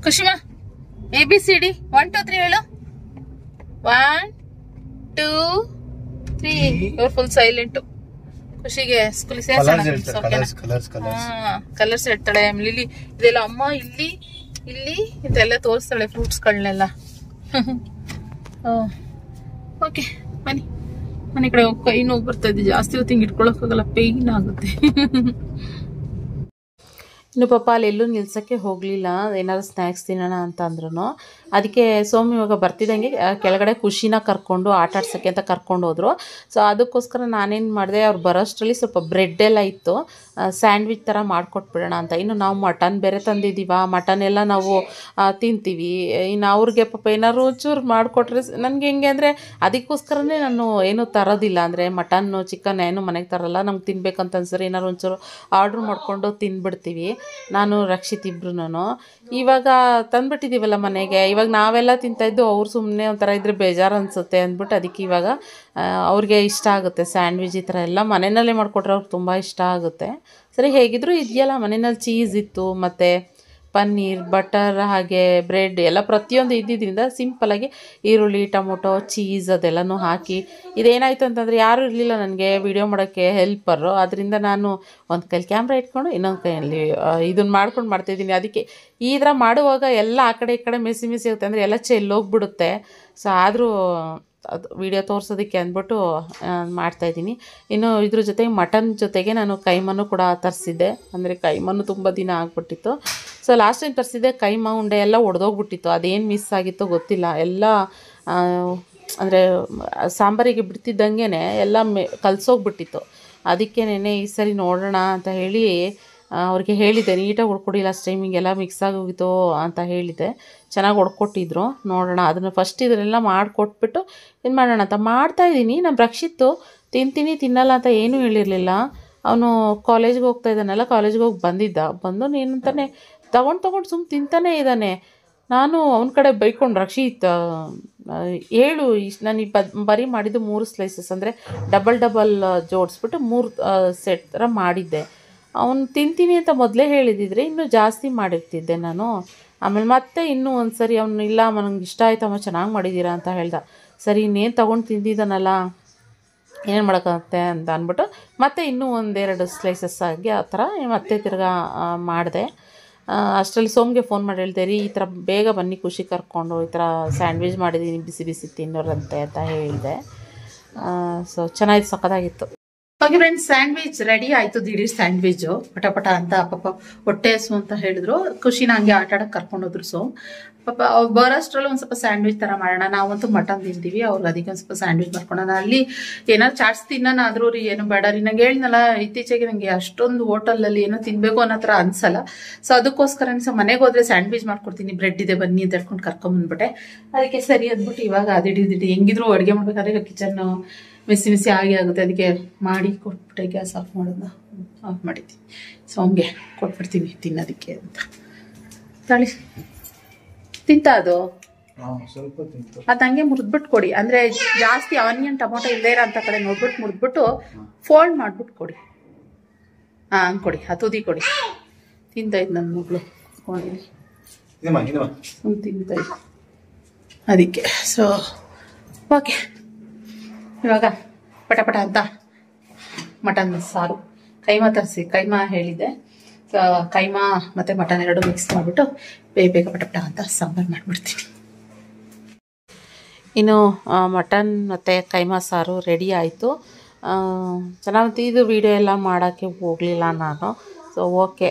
ಕುಶಿಮಾ ABCD 1 2 3 ಹೇಳು. 1 2 3. ಇವ್ರು ಫುಲ್ ಸೈಲೆಂಟ್. ಖುಷಿಗೆ ಸ್ಕೂಲಿಗೆ ಸೇರ್ಸೋಣ. ಕಲರ್ಸ್ ಹೇಳ್ತಾಳೆ. ಲಿಲಿ ಇದೆಲ್ಲ ಅಮ್ಮ ಇಲ್ಲಿ ಇದೆಲ್ಲ ತೋರಿಸ್ತಾಳೆ, ಫ್ರೂಟ್ಸ್ಗಳನ್ನೆಲ್ಲ. ಓಕೆ ಬನ್ನಿ, ಮನೆ ಕಡೆ ಕೈ ನೋವು ಬರ್ತಾ ಇದೆ ಜಾಸ್ತಿ. ಹೊತ್ತು ಹಿಂಗೆ ಇಟ್ಕೊಳಕ್ಕಾಗಲ್ಲ, ಪೇಯ್ನ್ ಆಗುತ್ತೆ. ಇನ್ನು ಪಾಪ ಅಲ್ಲಿ ಎಲ್ಲೂ ನಿಲ್ಸೋಕ್ಕೆ ಹೋಗಲಿಲ್ಲ, ಏನಾದ್ರು ಸ್ನ್ಯಾಕ್ಸ್ ತಿನ್ನೋಣ ಅಂತ ಅಂದ್ರೂ. ಅದಕ್ಕೆ ಸೋಮು ಇವಾಗ ಬರ್ತಿದ್ದಂಗೆ ಕೆಳಗಡೆ ಖುಷಿನ ಕರ್ಕೊಂಡು ಆಟ ಆಡ್ಸೋಕ್ಕೆ ಅಂತ ಕರ್ಕೊಂಡು ಹೋದ್ರು. ಸೊ ಅದಕ್ಕೋಸ್ಕರ ನಾನೇನು ಮಾಡಿದೆ, ಅವ್ರು ಬರೋಷ್ಟರಲ್ಲಿ ಸ್ವಲ್ಪ ಬ್ರೆಡ್ ಎಲ್ಲ ಇತ್ತು, ಸ್ಯಾಂಡ್ವಿಚ್ ಥರ ಮಾಡಿಕೊಟ್ಬಿಡೋಣ ಅಂತ. ಇನ್ನು ನಾವು ಮಟನ್ ಬೇರೆ ತಂದಿದ್ದೀವ, ಮಟನ್ ಎಲ್ಲ ನಾವು ತಿಂತೀವಿ. ಇನ್ನು ಅವ್ರಿಗೆ ಪಾಪ ಏನಾದ್ರು ಒಂಚೂರು ಮಾಡಿಕೊಟ್ರೆ ನನಗೆ ಹೆಂಗೆ ಅಂದರೆ, ಅದಕ್ಕೋಸ್ಕರನೇ ನಾನು ಏನೂ ತರೋದಿಲ್ಲ. ಅಂದರೆ ಮಟನ್ನು ಚಿಕನ್ ಏನು ಮನೆಗೆ ತರೋಲ್ಲ. ನಮ್ಗೆ ತಿನ್ಬೇಕಂತ ಅನ್ಸರಿ ಏನಾದ್ರು ಒಂಚೂರು ಆರ್ಡ್ರ್ ಮಾಡಿಕೊಂಡು ತಿಂದ್ಬಿಡ್ತೀವಿ, ನಾನು ರಕ್ಷಿತ್ ಇಬ್ರು. ಇವಾಗ ತಂದುಬಿಟ್ಟಿದ್ದೀವಲ್ಲ ಮನೆಗೆ, ಇವಾಗ ನಾವೆಲ್ಲ ತಿಂತಾಯಿದ್ದು, ಅವ್ರು ಸುಮ್ಮನೆ ಒಂಥರ ಇದ್ರೆ ಬೇಜಾರು ಅನಿಸುತ್ತೆ ಅಂದ್ಬಿಟ್ಟು ಅದಕ್ಕೆ ಇವಾಗ ಅವ್ರಿಗೆ ಇಷ್ಟ ಆಗುತ್ತೆ ಸ್ಯಾಂಡ್ವಿಚ್ ಈ ಥರ ಎಲ್ಲ ಮನೆಯಲ್ಲೇ ಮಾಡಿಕೊಟ್ರೆ ಅವ್ರಿಗೆ ತುಂಬ ಇಷ್ಟ ಆಗುತ್ತೆ. ಸರಿ ಹೇಗಿದ್ರು ಇದೆಯಲ್ಲ, ಮನೆಯಲ್ಲಿ ಚೀಸ್ ಇತ್ತು, ಮತ್ತು ಪನ್ನೀರ್, ಬಟರ್, ಹಾಗೆ ಬ್ರೆಡ್ ಎಲ್ಲ ಪ್ರತಿಯೊಂದು ಇದ್ದಿದ್ದರಿಂದ ಸಿಂಪಲಾಗಿ ಈರುಳ್ಳಿ, ಟೊಮೊಟೊ, ಚೀಸ್ ಅದೆಲ್ಲನೂ ಹಾಕಿ. ಇದೇನಾಯಿತು ಅಂತಂದರೆ ಯಾರೂ ಇರಲಿಲ್ಲ ನನಗೆ ವಿಡಿಯೋ ಮಾಡೋಕ್ಕೆ ಹೆಲ್ಪರು. ಅದರಿಂದ ನಾನು ಒಂದು ಕೈಲಿ ಕ್ಯಾಮ್ರಾ ಇಟ್ಕೊಂಡು ಇನ್ನೊಂದು ಕೈಯಲ್ಲಿ ಇದನ್ನು ಮಾಡ್ಕೊಂಡು ಮಾಡ್ತಾಯಿದ್ದೀನಿ. ಅದಕ್ಕೆ ಈ ಥರ ಮಾಡುವಾಗ ಎಲ್ಲ ಆ ಕಡೆ ಈ ಕಡೆ ಮೆಸಿ ಆಗುತ್ತೆ, ಅಂದರೆ ಎಲ್ಲ ಚೆಲ್ಲೋಗ್ಬಿಡುತ್ತೆ. ಸೊ ಆದರೂ ಅದು ವಿಡಿಯೋ ತೋರಿಸೋದಕ್ಕೆ ಅಂದ್ಬಿಟ್ಟು ಮಾಡ್ತಾಯಿದ್ದೀನಿ. ಇನ್ನು ಇದ್ರ ಜೊತೆಗೆ ಮಟನ್ ಜೊತೆಗೆ ನಾನು ಕೈಮನ್ನು ಕೂಡ ತರಿಸಿದ್ದೆ. ಅಂದರೆ ಕೈಮನ್ನು ತುಂಬ ದಿನ ಆಗಿಬಿಟ್ಟಿತ್ತು. ಸೊ ಲಾಸ್ಟ್ ಟೈಮ್ ತರಿಸಿದ್ದೆ ಕೈಮಾ ಉಂಡೆ ಎಲ್ಲ ಒಡೆದೋಗ್ಬಿಟ್ಟಿತ್ತು. ಅದೇನು ಮಿಸ್ ಆಗಿತ್ತೋ ಗೊತ್ತಿಲ್ಲ. ಎಲ್ಲ ಅಂದರೆ ಸಾಂಬಾರಿಗೆ ಬಿಡ್ತಿದ್ದಂಗೆ ಎಲ್ಲ ಕಲಸೋಗ್ಬಿಟ್ಟಿತ್ತು. ಅದಕ್ಕೆ ನೆನೆ ಈ ಸರಿ ನೋಡೋಣ ಅಂತ ಹೇಳಿ ಅವ್ರಿಗೆ ಹೇಳಿದ್ದೆ, ನೀಟಾಗಿ ಹೊಡ್ಕೊಡಿ, ಲಾಸ್ಟ್ ಟೈಮ್ ಹಿಂಗೆಲ್ಲ ಮಿಕ್ಸ್ ಆಗೋಗಿತ್ತು ಅಂತ ಹೇಳಿದ್ದೆ. ಚೆನ್ನಾಗಿ ಹೊಡ್ಕೊಟ್ಟಿದ್ರು. ನೋಡೋಣ, ಅದನ್ನು ಫಸ್ಟ್ ಇದನ್ನೆಲ್ಲ ಮಾಡಿಕೊಟ್ಬಿಟ್ಟು ಏನು ಮಾಡೋಣ ಅಂತ ಮಾಡ್ತಾಯಿದ್ದೀನಿ. ನಮ್ಮ ರಕ್ಷಿತ್ತು ತಿನ್ನಲ್ಲ ಅಂತ ಏನೂ ಹೇಳಿರಲಿಲ್ಲ. ಅವನು ಕಾಲೇಜ್ಗೆ ಹೋಗ್ತಾ ಇದ್ದಾನಲ್ಲ, ಕಾಲೇಜ್ಗೆ ಹೋಗಿ ಬಂದು ಏನಂತಾನೆ ತೊಗೊಂಡು ಸುಮ್ಮನೆ ತಿಂತಾನೇ ಇದ್ದಾನೆ. ನಾನು ಅವನ ಕಡೆ ಬೈಕೊಂಡು, ರಕ್ಷಿತ್ ಹೇಳು, ನಾನು ಬರೀ ಮಾಡಿದ್ದು 3 ಸ್ಲೈಸಸ್, ಅಂದರೆ ಡಬಲ್ ಜೋಡಿಸ್ಬಿಟ್ಟು 3 ಸೆಟ್ ಥರ ಮಾಡಿದ್ದೆ. ಅವನು ತಿಂತೀನಿ ಅಂತ ಮೊದಲೇ ಹೇಳಿದಿದ್ರೆ ಇನ್ನೂ ಜಾಸ್ತಿ ಮಾಡಿರ್ತಿದ್ದೆ ನಾನು. ಆಮೇಲೆ ಮತ್ತೆ ಇನ್ನೂ ಒಂದು ಸರಿ ಅವ್ನು ಇಲ್ಲ ನನಗೆ ಇಷ್ಟ ಆಯ್ತಮ್ಮ ಚೆನ್ನಾಗಿ ಮಾಡಿದ್ದೀರಾ ಅಂತ ಹೇಳ್ದ. ಸರಿ ಇನ್ನೇನು ತೊಗೊಂಡು ತಿಂದಿದ್ದಾನಲ್ಲ ಏನು ಮಾಡೋಕ್ಕಾಗುತ್ತೆ ಅಂತ ಅಂದ್ಬಿಟ್ಟು ಮತ್ತೆ ಇನ್ನೂ ಒಂದೆರಡು ಸ್ಲೈಸಸ್ ಆಗಿ ಆ ಥರ ಮತ್ತೆ ತಿರ್ಗಾ ಮಾಡಿದೆ. ಅಷ್ಟರಲ್ಲಿ ಸೋಮ್ಗೆ ಫೋನ್ ಮಾಡಿ ಹೇಳ್ದೆ ರೀ ಈ ಥರ ಬೇಗ ಬನ್ನಿ ಖುಷಿ ಕರ್ಕೊಂಡು ಈ ಥರ ಸ್ಯಾಂಡ್ವಿಚ್ ಮಾಡಿದ್ದೀನಿ ಬಿಸಿ ಬಿಸಿ ತಿನ್ನೋರಂತೆ ಅಂತ ಹೇಳಿದೆ. ಸೊ ಚೆನ್ನಾಗಿತ್ತು, ಸಖತ್ತಾಗಿತ್ತು. ಓಕೆ ಫ್ರೆಂಡ್ಸ್, ಸ್ಯಾಂಡ್ವಿಚ್ ರೆಡಿ ಆಯ್ತು. ದಿಢೀರ್ ಸ್ಯಾಂಡ್ವಿಚು ಪಟ ಅಂತ ಪಾಪ ಹೊಟ್ಟೆ ಹಸು ಅಂತ ಹೇಳಿದ್ರು. ಖುಷಿನ ಹಂಗೆ ಆಟ ಆಡಕ್ಕೆ ಕರ್ಕೊಂಡೋದ್ರು. ಸೊ ಪಾಪ ಅವ್ರು ಬರೋಷ್ಟ್ರಲ್ಲಿ ಒಂದು ಸ್ವಲ್ಪ ಸ್ಯಾಂಡ್ವಿಚ್ ತರ ಮಾಡೋಣ. ನಾವಂತೂ ಮಟನ್ ತಿಂತೀವಿ, ಅವ್ರಿಗೆ ಅದಕ್ಕೆ ಒಂದು ಸ್ವಲ್ಪ ಸ್ಯಾಂಡ್ವಿಚ್ ಮಾಡ್ಕೊಳ್ಳೋಣ. ಅಲ್ಲಿ ಏನಾದ್ರು ಚಾಟ್ಸ್ ತಿನ್ನೋಣ ಆದ್ರೂ ರೀ ಏನು ಬೇಡ ರೀ. ನಂಗೆ ಹೇಳಿದ್ನಲ್ಲ ಇತ್ತೀಚೆಗೆ ನಂಗೆ ಅಷ್ಟೊಂದು ಹೋಟೆಲಲ್ಲಿ ಏನೋ ತಿನ್ಬೇಕು ಅನ್ನೋ ಥರ ಅನ್ಸಲ್ಲ. ಸೊ ಅದಕ್ಕೋಸ್ಕರ ಮನೆಗೆ ಹೋದ್ರೆ ಸ್ಯಾಂಡ್ವಿಚ್ ಮಾಡ್ಕೊಡ್ತೀನಿ, ಬ್ರೆಡ್ ಇದೆ ಬನ್ನಿ ಅಂತ ಹೇಳ್ಕೊಂಡು ಕರ್ಕೊಂಡ್ಬಂದ್ಬಿಟ್ಟೆ. ಅದಕ್ಕೆ ಸರಿ ಅಂದ್ಬಿಟ್ಟು ಇವಾಗ ದಿಢೀರ್ ಹೆಂಗಿದ್ರು ಅಡುಗೆ ಮಾಡ್ಬೇಕಾದ್ರೆ ಕಿಚನ್ ಮಿಸಿ ಆಗಿ ಆಗುತ್ತೆ. ಅದಕ್ಕೆ ಮಾಡಿ ಕೊಟ್ಬಿಟ್ಟೆ, ಗ್ಯಾಸ್ ಆಫ್ ಮಾಡೋದನ್ನ ಆಫ್ ಮಾಡಿದ್ದೀನಿ. ಸೊ ಹಂಗೆ ಕೊಟ್ಬಿಡ್ತೀನಿ ತಿನ್ನೋದಕ್ಕೆ ಅಂತ. ತಾಳಿ ತಿಂತ ಅದು ಹಂಗೆ ಮುರಿದ್ಬಿಟ್ಟು ಕೊಡಿ. ಅಂದ್ರೆ ಜಾಸ್ತಿ ಆನಿಯನ್ ಟೊಮೊಟೊ ಇಲ್ಲದೇ ಇರೋ ಅಂತ ಕಡೆ ನೋಡ್ಬಿಟ್ಟು ಮುರಿದ್ಬಿಟ್ಟು ಫೋಲ್ಡ್ ಮಾಡ್ಬಿಟ್ಟು ಕೊಡಿ. ಹಂಗೆ ಕೊಡಿ, ತುದಿ ಕೊಡಿ. ತಿಂತ ಇದ್ದು ನನ್ನ ಮಗಳು ತಿಂತ ಇದ್ದು ಅದಕ್ಕೆ. ಸೊ ಓಕೆ, ಇವಾಗ ಪಟ ಅಂತ ಮಟನ್ ಸಾರು ಕೈಮಾ ತರಿಸಿ, ಕೈಮಾ ಹೇಳಿದ್ದೆ. ಕೈಮಾ ಮತ್ತು ಮಟನ್ ಎರಡು ಮಿಕ್ಸ್ ಮಾಡಿಬಿಟ್ಟು ಬೇಗ ಪಟ ಅಂತ ಸಾಂಬಾರು ಮಾಡಿಬಿಡ್ತೀನಿ. ಇನ್ನು ಮಟನ್ ಮತ್ತು ಕೈಮಾ ಸಾರು ರೆಡಿ ಆಯಿತು. ಚೆನ್ನಾಗಿ ಇದು ವೀಡಿಯೋ ಎಲ್ಲ ಮಾಡೋಕ್ಕೆ ಹೋಗಲಿಲ್ಲ ನಾನು. ಸೊ ಓಕೆ,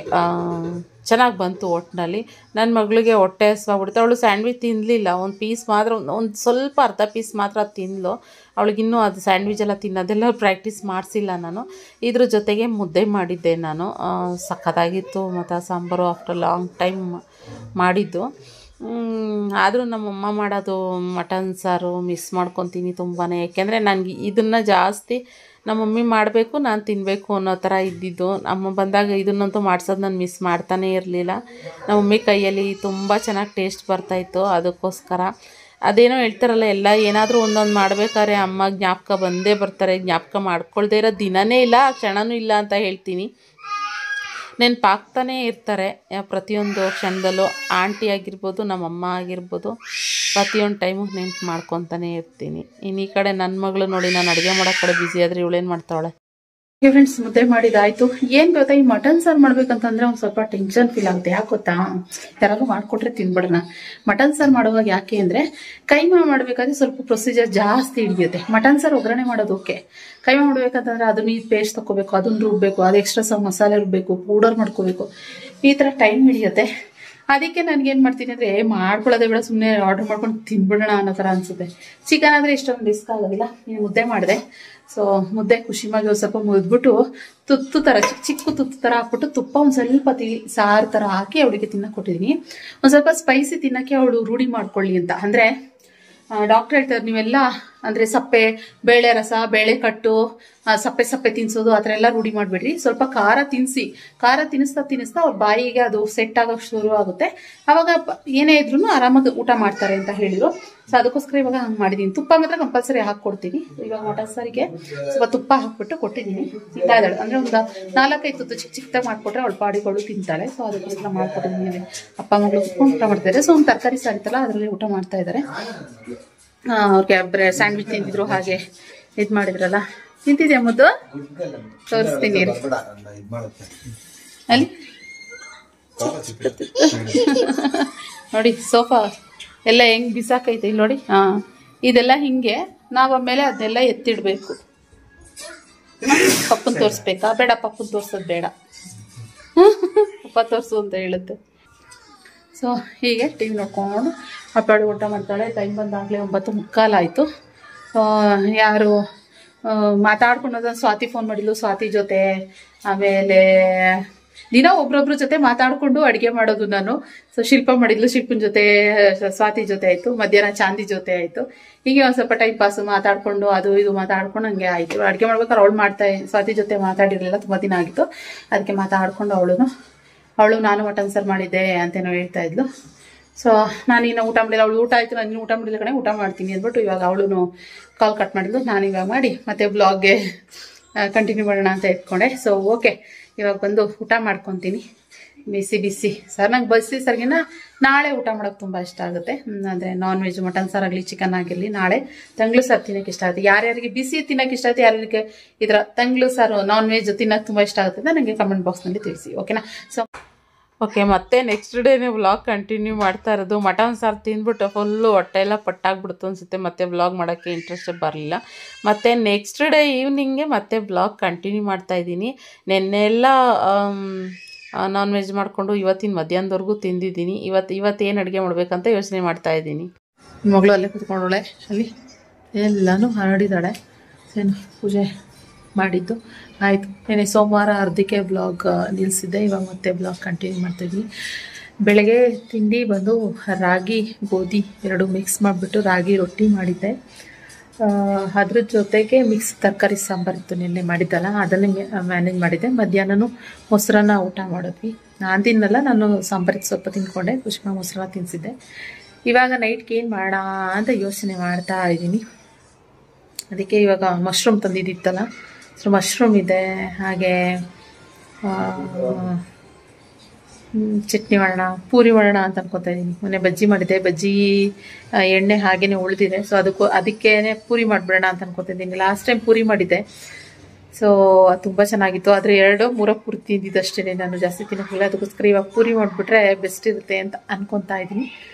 ಚೆನ್ನಾಗಿ ಬಂತು ಒಟ್ಟಿನಲ್ಲಿ. ನನ್ನ ಮಗಳಿಗೆ ಹೊಟ್ಟೆ ಹಸ್ವಾಗ್ಬಿಡ್ತು. ಅವಳು ಸ್ಯಾಂಡ್ವಿಚ್ ತಿನ್ನಲಿಲ್ಲ, ಒಂದು ಪೀಸ್ ಮಾತ್ರ, ಒಂದು ಸ್ವಲ್ಪ ಅರ್ಧ ಪೀಸ್ ಮಾತ್ರ ತಿಂದಳು. ಅವಳಿಗಿನ್ನೂ ಅದು ಸ್ಯಾಂಡ್ವಿಚ್ ಎಲ್ಲ ತಿನ್ನೋದೆಲ್ಲ ಪ್ರಾಕ್ಟೀಸ್ ಮಾಡಿಸಿಲ್ಲ ನಾನು. ಇದ್ರ ಜೊತೆಗೆ ಮುದ್ದೆ ಮಾಡಿದ್ದೆ ನಾನು, ಸಖತ್ತಾಗಿತ್ತು. ಮತ್ತು ಸಾಂಬಾರು ಆಫ್ಟರ್ ಲಾಂಗ್ ಟೈಮ್ ಮಾಡಿದ್ದು. ಆದರೂ ನಮ್ಮಮ್ಮ ಮಾಡೋದು ಮಟನ್ ಸಾರು ಮಿಸ್ ಮಾಡ್ಕೊತೀನಿ ತುಂಬಾ. ಯಾಕೆಂದರೆ ನನಗೆ ಇದನ್ನು ಜಾಸ್ತಿ ನಮ್ಮ ಮಮ್ಮಿ ಮಾಡಬೇಕು, ನಾನು ತಿನ್ನಬೇಕು ಅನ್ನೋ ಥರ ಇದ್ದಿದ್ದು. ಅಮ್ಮ ಬಂದಾಗ ಇದನ್ನಂತೂ ಮಾಡ್ಸೋದು ನಾನು ಮಿಸ್ ಮಾಡ್ತಾನೇ ಇರಲಿಲ್ಲ. ನಮ್ಮ ಮಮ್ಮಿ ಕೈಯಲ್ಲಿ ತುಂಬ ಚೆನ್ನಾಗಿ ಟೇಸ್ಟ್ ಬರ್ತಾಯಿತ್ತು. ಅದಕ್ಕೋಸ್ಕರ ಅದೇನೋ ಹೇಳ್ತಾರಲ್ಲ, ಎಲ್ಲ ಏನಾದರೂ ಒಂದೊಂದು ಮಾಡ್ಬೇಕಾದ್ರೆ ಅಮ್ಮ ಜ್ಞಾಪಕ ಬಂದೇ ಬರ್ತಾರೆ. ಜ್ಞಾಪಕ ಮಾಡ್ಕೊಳ್ದೇ ಇರೋ ದಿನವೇ ಇಲ್ಲ, ಕ್ಷಣವೂ ಇಲ್ಲ ಅಂತ ಹೇಳ್ತೀನಿ. ನೆನಪಾಗ್ತಾನೇ ಇರ್ತಾರೆ ಪ್ರತಿಯೊಂದು ಕ್ಷಣದಲ್ಲೂ. ಆಂಟಿ ಆಗಿರ್ಬೋದು, ನಮ್ಮಮ್ಮ ಆಗಿರ್ಬೋದು, ಪ್ರತಿಯೊಂದು ಟೈಮು ನೆನ್ಪು ಮಾಡ್ಕೊತಾನೆ ಇರ್ತೀನಿ. ಇನ್ನು ಈ ಕಡೆ ನನ್ನ ಮಗಳು ನೋಡಿ, ನಾನು ಅಡುಗೆ ಮಾಡೋ ಕಡೆ ಬ್ಯುಸಿ ಆದರೆ ಇವಳೇನು ಮಾಡ್ತಾವಳೆ. ಫ್ರೆಂಡ್ಸ್, ಮುದ್ದೆ ಮಾಡಿದಾಯ್ತು. ಏನು ಗೊತ್ತಾ, ಈ ಮಟನ್ ಸಾರು ಮಾಡ್ಬೇಕಂತಂದ್ರೆ ಒಂದು ಸ್ವಲ್ಪ ಟೆನ್ಷನ್ ಫೀಲ್ ಆಗುತ್ತೆ. ಯಾಕೆ ಗೊತ್ತಾ, ಯಾರಾದ್ರೂ ಮಾಡಿಕೊಟ್ರೆ ತಿನ್ಬಿಡೋಣ. ಮಟನ್ ಸಾರು ಮಾಡುವಾಗ ಯಾಕೆ ಅಂದರೆ ಕೈಮಾ ಮಾಡಬೇಕಾದ್ರೆ ಸ್ವಲ್ಪ ಪ್ರೊಸೀಜರ್ ಜಾಸ್ತಿ ಹಿಡಿಯುತ್ತೆ. ಮಟನ್ ಸಾರು ಒಗ್ಗರಣೆ ಮಾಡೋದು ಓಕೆ, ಕೈಮಾ ಮಾಡ್ಬೇಕಂತಂದ್ರೆ ಅದನ್ನ ಈ ಪೇಸ್ಟ್ ತಗೋಬೇಕು, ಅದನ್ನ ರುಬ್ಬೇಕು, ಅದು ಎಕ್ಸ್ಟ್ರಾ ಮಸಾಲೆ ರುಬ್ಬೇಕು, ಪೌಡರ್ ಮಾಡ್ಕೋಬೇಕು, ಈ ಥರ ಟೈಮ್ ಹಿಡಿಯುತ್ತೆ. ಅದಕ್ಕೆ ನನಗೇನು ಮಾಡ್ತೀನಿ ಅಂದರೆ ಮಾಡ್ಕೊಳ್ಳೋದೇ ಬೇಡ, ಸುಮ್ಮನೆ ಆರ್ಡರ್ ಮಾಡ್ಕೊಂಡು ತಿನ್ಬಿಡೋಣ ಅನ್ನೋ ಥರ ಅನಿಸುತ್ತೆ. ಚಿಕನ್ ಆದರೆ ಇಷ್ಟೊಂದು ರಿಸ್ಕ್ ಆಗೋದಿಲ್ಲ. ನೀನು ಮುದ್ದೆ ಮಾಡಿದೆ. ಸೊ ಮುದ್ದೆ ಖುಷಿಮಾಗಿ ಒಂದು ಸ್ವಲ್ಪ ಮುರಿದ್ಬಿಟ್ಟು ತುತ್ತು ಥರ ಚಿಕ್ಕ ತುತ್ತು ಥರ ಹಾಕ್ಬಿಟ್ಟು ತುಪ್ಪ ಒಂದು ಸ್ವಲ್ಪ ಸಾರು ಥರ ಹಾಕಿ ಅವಳಿಗೆ ತಿನ್ನಕ್ಕೆ ಕೊಟ್ಟಿದ್ದೀನಿ. ಒಂದು ಸ್ವಲ್ಪ ಸ್ಪೈಸಿ ತಿನ್ನೋಕ್ಕೆ ಅವಳು ರೂಢಿ ಮಾಡ್ಕೊಳ್ಳಿ ಅಂತ. ಅಂದರೆ ಡಾಕ್ಟರ್ ಹೇಳ್ತಾರೆ, ನೀವೆಲ್ಲ ಅಂದರೆ ಸಪ್ಪೆ, ಬೇಳೆ ರಸ, ಬೇಳೆ ಕಟ್ಟು, ಸಪ್ಪೆ ತಿನ್ಸೋದು ಆ ಥರ ಎಲ್ಲ ರೂಢಿ ಮಾಡಿಬಿಡ್ರಿ. ಸ್ವಲ್ಪ ಖಾರ ತಿನ್ನಿಸ್ತಾ ಅವ್ರ ಬಾಯಿಗೆ ಅದು ಸೆಟ್ ಆಗೋಕ್ಕೆ ಶುರು ಆಗುತ್ತೆ. ಆವಾಗ ಏನೇ ಇದ್ರೂ ಆರಾಮಾಗಿ ಊಟ ಮಾಡ್ತಾರೆ ಅಂತ ಹೇಳಿದ್ರು. ಸೊ ಅದಕ್ಕೋಸ್ಕರ ಇವಾಗ ಹಂಗೆ ಮಾಡಿದ್ದೀನಿ. ತುಪ್ಪ ಮಾತ್ರ ಕಂಪಲ್ಸರಿ ಹಾಕ್ಕೊಡ್ತೀನಿ. ಇವಾಗ ಮಟನ್ ಸಾರಿಗೆ ಸ್ವಲ್ಪ ತುಪ್ಪ ಹಾಕ್ಬಿಟ್ಟು ಕೊಟ್ಟಿದ್ದೀನಿ. ತಿಂತಾ ಇದ್ದಾಳೆ. ಅಂದರೆ ಒಂದು 4-5 ತುತ್ತು ಚಿಕ್ಕದಾಗಿ ಮಾಡಿಕೊಟ್ರೆ ಅವಳು ಪಾಡಿಗಳು ತಿಂತಾಳೆ. ಸೊ ಅದಕ್ಕೋಸ್ಕರ ಮಾಡ್ಕೊಟ್ಟಿದ್ದೀನಿ. ಅಪ್ಪ ಮಗಳು ಕುತ್ಕೊಂಡು ಊಟ ಮಾಡ್ತಾರೆ. ಸೊ ಒಂದು ತರಕಾರಿ ಸಾರಿತ್ತಲ್ಲ ಅದರಲ್ಲಿ ಊಟ ಮಾಡ್ತಾ ಇದ್ದಾರೆ. ಅವ್ರಿಗೆ ಸ್ಯಾಂಡ್ವಿಚ್ ತಿಂತಿದ್ರು, ಹಾಗೆ ಇದು ಮಾಡಿದ್ರಲ್ಲ. ತಿಂತಿದ್ಯಾ ಮುದ್ದು? ತೋರಿಸ್ತೀನಿ ಅಲ್ಲಿ ನೋಡಿ. ಸೋಫಾ ಎಲ್ಲ ಹೆಂಗ್ ಬಿಸಾಕೈತೆ ಇಲ್ಲಿ ನೋಡಿ. ಇದೆಲ್ಲ ಹಿಂಗೆ ನಾವು ಆಮೇಲೆ ಅದನ್ನೆಲ್ಲ ಎತ್ತಿಡ್ಬೇಕು. ಪಪ್ಪನ್ ತೋರಿಸ್ಬೇಕಾ? ಬೇಡ, ಪಪ್ಪನ್ ತೋರ್ಸೋದು ಬೇಡ, ಪಪ್ಪ ತೋರಿಸು ಅಂತ ಹೇಳುತ್ತೆ. ಸೊ ಹೀಗೆ ಟಿವಿ ನೋಡ್ಕೊಂಡು ಹಪ್ಪಾಡಿ ಊಟ ಮಾಡ್ತಾಳೆ. ಟೈಮ್ ಬಂದಾಗಲೇ 9:15 ಆಯಿತು. ಯಾರು ಮಾತಾಡ್ಕೊಂಡು ಸ್ವಾತಿ ಫೋನ್ ಮಾಡಿದ್ಲು, ಸ್ವಾತಿ ಜೊತೆ. ಆಮೇಲೆ ದಿನ ಒಬ್ರೊಬ್ರ ಜೊತೆ ಮಾತಾಡ್ಕೊಂಡು ಅಡುಗೆ ಮಾಡೋದು ನಾನು. ಸೊ ಶಿಲ್ಪ ಮಾಡಿದ್ಲು, ಶಿಲ್ಪನ ಜೊತೆ ಸ್ವಾತಿ ಜೊತೆ ಆಯಿತು. ಮಧ್ಯಾಹ್ನ ಚಾಂದಿ ಜೊತೆ ಆಯಿತು. ಹೀಗೆ ಒಂದು ಸ್ವಲ್ಪ ಟೈಮ್ ಪಾಸು ಮಾತಾಡ್ಕೊಂಡು ಅದು ಇದು ಮಾತಾಡ್ಕೊಂಡು ಹಂಗೆ ಆಯಿತು. ಅಡುಗೆ ಮಾಡ್ಬೇಕಾದ್ರೆ ಅವಳು ಸ್ವಾತಿ ಜೊತೆ ಮಾತಾಡಿರಲಿಲ್ಲ, ತುಂಬ ದಿನ ಆಗಿತ್ತು. ಅದಕ್ಕೆ ಮಾತಾಡ್ಕೊಂಡು ಅವಳು ನಾನು ಮಟನ್ ಸಾರು ಮಾಡಿದ್ದೆ ಅಂತೇನೋ ಹೇಳ್ತಾ ಇದ್ಲು. ಸೊ ನಾನಿನ್ನು ಊಟ ಮಾಡಿಲ್ಲ. ಅವಳು ಊಟ ಆಯಿತು, ನಾನು ಊಟ ಮಾಡಿಲ್ಲ ಕಣೆ, ಊಟ ಮಾಡ್ತೀನಿ ಅಂದ್ಬಿಟ್ಟು ಇವಾಗ ಅವಳು ಕಾಲ್ ಕಟ್ ಮಾಡಿದ್ಲು. ನಾನು ಇವಾಗ ಮಾಡಿ ಮತ್ತೆ ಬ್ಲಾಗ್ಗೆ ಕಂಟಿನ್ಯೂ ಮಾಡೋಣ ಅಂತ ಇಟ್ಕೊಂಡೆ. ಸೊ ಓಕೆ, ಇವಾಗ ಬಂದು ಊಟ ಮಾಡ್ಕೊತೀನಿ. ಬಿಸಿ ಬಿಸಿ ಸರ್ ನಂಗೆ ಬಸಿ ಸರ್ಗಿನ ನಾಳೆ ಊಟ ಮಾಡೋಕೆ ತುಂಬ ಇಷ್ಟ ಆಗುತ್ತೆ. ಅಂದರೆ ನಾನ್ ವೆಜ್ ಮಟನ್ ಸಾರು ಆಗಲಿ ಚಿಕನ್ ಆಗಿರಲಿ ನಾಳೆ ತಂಗ್ಳು ಸಾರು ತಿನ್ನೋಕೆ ಇಷ್ಟ ಆಗುತ್ತೆ. ಯಾರ್ಯಾರಿಗೆ ಬಿಸಿ ತಿನ್ನೋಕೆ ಇಷ್ಟ ಆಗುತ್ತೆ, ಯಾರ್ಯಾರಿಗೆ ಇದರ ತಂಗ್ಳು ಸಾರು ನಾನ್ ವೆಜ್ ತಿನ್ನೋಕೆ ತುಂಬ ಇಷ್ಟ ಆಗುತ್ತೆ ಅಂತ ನನಗೆ ಕಮೆಂಟ್ ಬಾಕ್ಸ್ನಲ್ಲಿ ತಿಳಿಸಿ. ಓಕೆನಾ? ಸೊ ಓಕೆ, ಮತ್ತೆ ನೆಕ್ಸ್ಟ್ ಡೇನೇ ವ್ಲಾಗ್ ಕಂಟಿನ್ಯೂ ಮಾಡ್ತಾ ಇರೋದು. ಮಟನ್ ಸಾರು ತಿಂದ್ಬಿಟ್ಟು ಫುಲ್ಲು ಹೊಟ್ಟೆ ಎಲ್ಲ ಪಟ್ಟಾಗ್ಬಿಡ್ತು ಅನಿಸುತ್ತೆ. ಮತ್ತೆ ವ್ಲಾಗ್ ಮಾಡೋಕ್ಕೆ ಇಂಟ್ರೆಸ್ಟೇ ಬರಲಿಲ್ಲ. ಮತ್ತು ನೆಕ್ಸ್ಟ್ ಡೇ ಈವ್ನಿಂಗ್ಗೆ ಮತ್ತೆ ವ್ಲಾಗ್ ಕಂಟಿನ್ಯೂ ಮಾಡ್ತಾಯಿದ್ದೀನಿ. ನೆನ್ನೆಲ್ಲ ನಾನ್ ವೆಜ್ ಮಾಡಿಕೊಂಡು ಇವತ್ತಿನ ಮಧ್ಯಾಹ್ನದವರೆಗೂ ತಿಂದಿದ್ದೀನಿ. ಇವತ್ತೇನು ಅಡುಗೆ ಮಾಡಬೇಕಂತ ಯೋಚನೆ ಮಾಡ್ತಾಯಿದ್ದೀನಿ. ಮಗಳು ಅಲ್ಲೇ ಕೂತ್ಕೊಂಡೋಳೆ, ಅಲ್ಲಿ ಎಲ್ಲನೂ ಹರಡಿದ್ದಾಳೆ. ಏನು ಪೂಜೆ ಮಾಡಿದ್ದು ಆಯಿತು. ಏನೇ ಸೋಮವಾರ ಅರ್ಧಕ್ಕೆ ಬ್ಲಾಗ್ ನಿಲ್ಲಿಸಿದ್ದೆ, ಇವಾಗ ಮತ್ತೆ ಬ್ಲಾಗ್ ಕಂಟಿನ್ಯೂ ಮಾಡ್ತಾಯಿದ್ದೀನಿ. ಬೆಳಗ್ಗೆ ತಿಂಡಿ ಬಂದು ರಾಗಿ ಗೋಧಿ ಎರಡು ಮಿಕ್ಸ್ ಮಾಡಿಬಿಟ್ಟು ರಾಗಿ ರೊಟ್ಟಿ ಮಾಡಿದ್ದೆ. ಅದ್ರ ಜೊತೆಗೆ ಮಿಕ್ಸ್ ತರಕಾರಿ ಸಾಂಬಾರಿತ್ತು ನಿನ್ನೆ ಮಾಡಿದ್ದಲ್ಲ, ಅದನ್ನೇ ಮ್ಯಾನೇಜ್ ಮಾಡಿದ್ದೆ. ಮಧ್ಯಾಹ್ನನೂ ಮೊಸರನ್ನ ಊಟ ಮಾಡಿದ್ವಿ. ನಾನು ತಿನ್ನಲ್ಲ, ನಾನು ಸಾಂಬಾರಿಗೆ ಸ್ವಲ್ಪ ತಿಂದ್ಕೊಂಡೆ, ಕುಷ್ಮಾ ಮೊಸರನ್ನ ತಿನ್ನಿಸಿದ್ದೆ. ಇವಾಗ ನೈಟ್ಗೆ ಏನು ಮಾಡೋಣ ಅಂತ ಯೋಚನೆ ಮಾಡ್ತಾ ಇದ್ದೀನಿ. ಅದಕ್ಕೆ ಇವಾಗ ಮಶ್ರೂಮ್ ತಂದಿದ್ದಿತ್ತಲ್ಲ, ಸೊ ಮಶ್ರೂಮ್ ಇದೆ, ಹಾಗೆ ಚಟ್ನಿ ಮಾಡೋಣ, ಪೂರಿ ಮಾಡೋಣ ಅಂತ ಅನ್ಕೊತಾ ಇದ್ದೀನಿ. ಮೊನ್ನೆ ಬಜ್ಜಿ ಮಾಡಿದ್ದೆ, ಬಜ್ಜಿ ಎಣ್ಣೆ ಹಾಗೇನೆ ಉಳಿದಿದೆ, ಸೊ ಅದಕ್ಕೇ ಪೂರಿ ಮಾಡಿಬಿಡೋಣ ಅಂತ ಅನ್ಕೊತಾ ಇದ್ದೀನಿ. ಲಾಸ್ಟ್ ಟೈಮ್ ಪೂರಿ ಮಾಡಿದ್ದೆ, ಸೊ ಅದು ತುಂಬ ಚೆನ್ನಾಗಿತ್ತು. ಆದರೆ 2-3 ಪೂರಿ ತಿಂದಿದ್ದಷ್ಟೇ, ನಾನು ಜಾಸ್ತಿ ತಿನ್ನೋಕ್ಕಿಲ್ಲ. ಅದಕ್ಕೋಸ್ಕರ ಇವಾಗ ಪೂರಿ ಮಾಡಿಬಿಟ್ರೆ ಬೆಸ್ಟ್ ಇರುತ್ತೆ ಅಂತ ಅನ್ಕೊತಾ ಇದ್ದೀನಿ.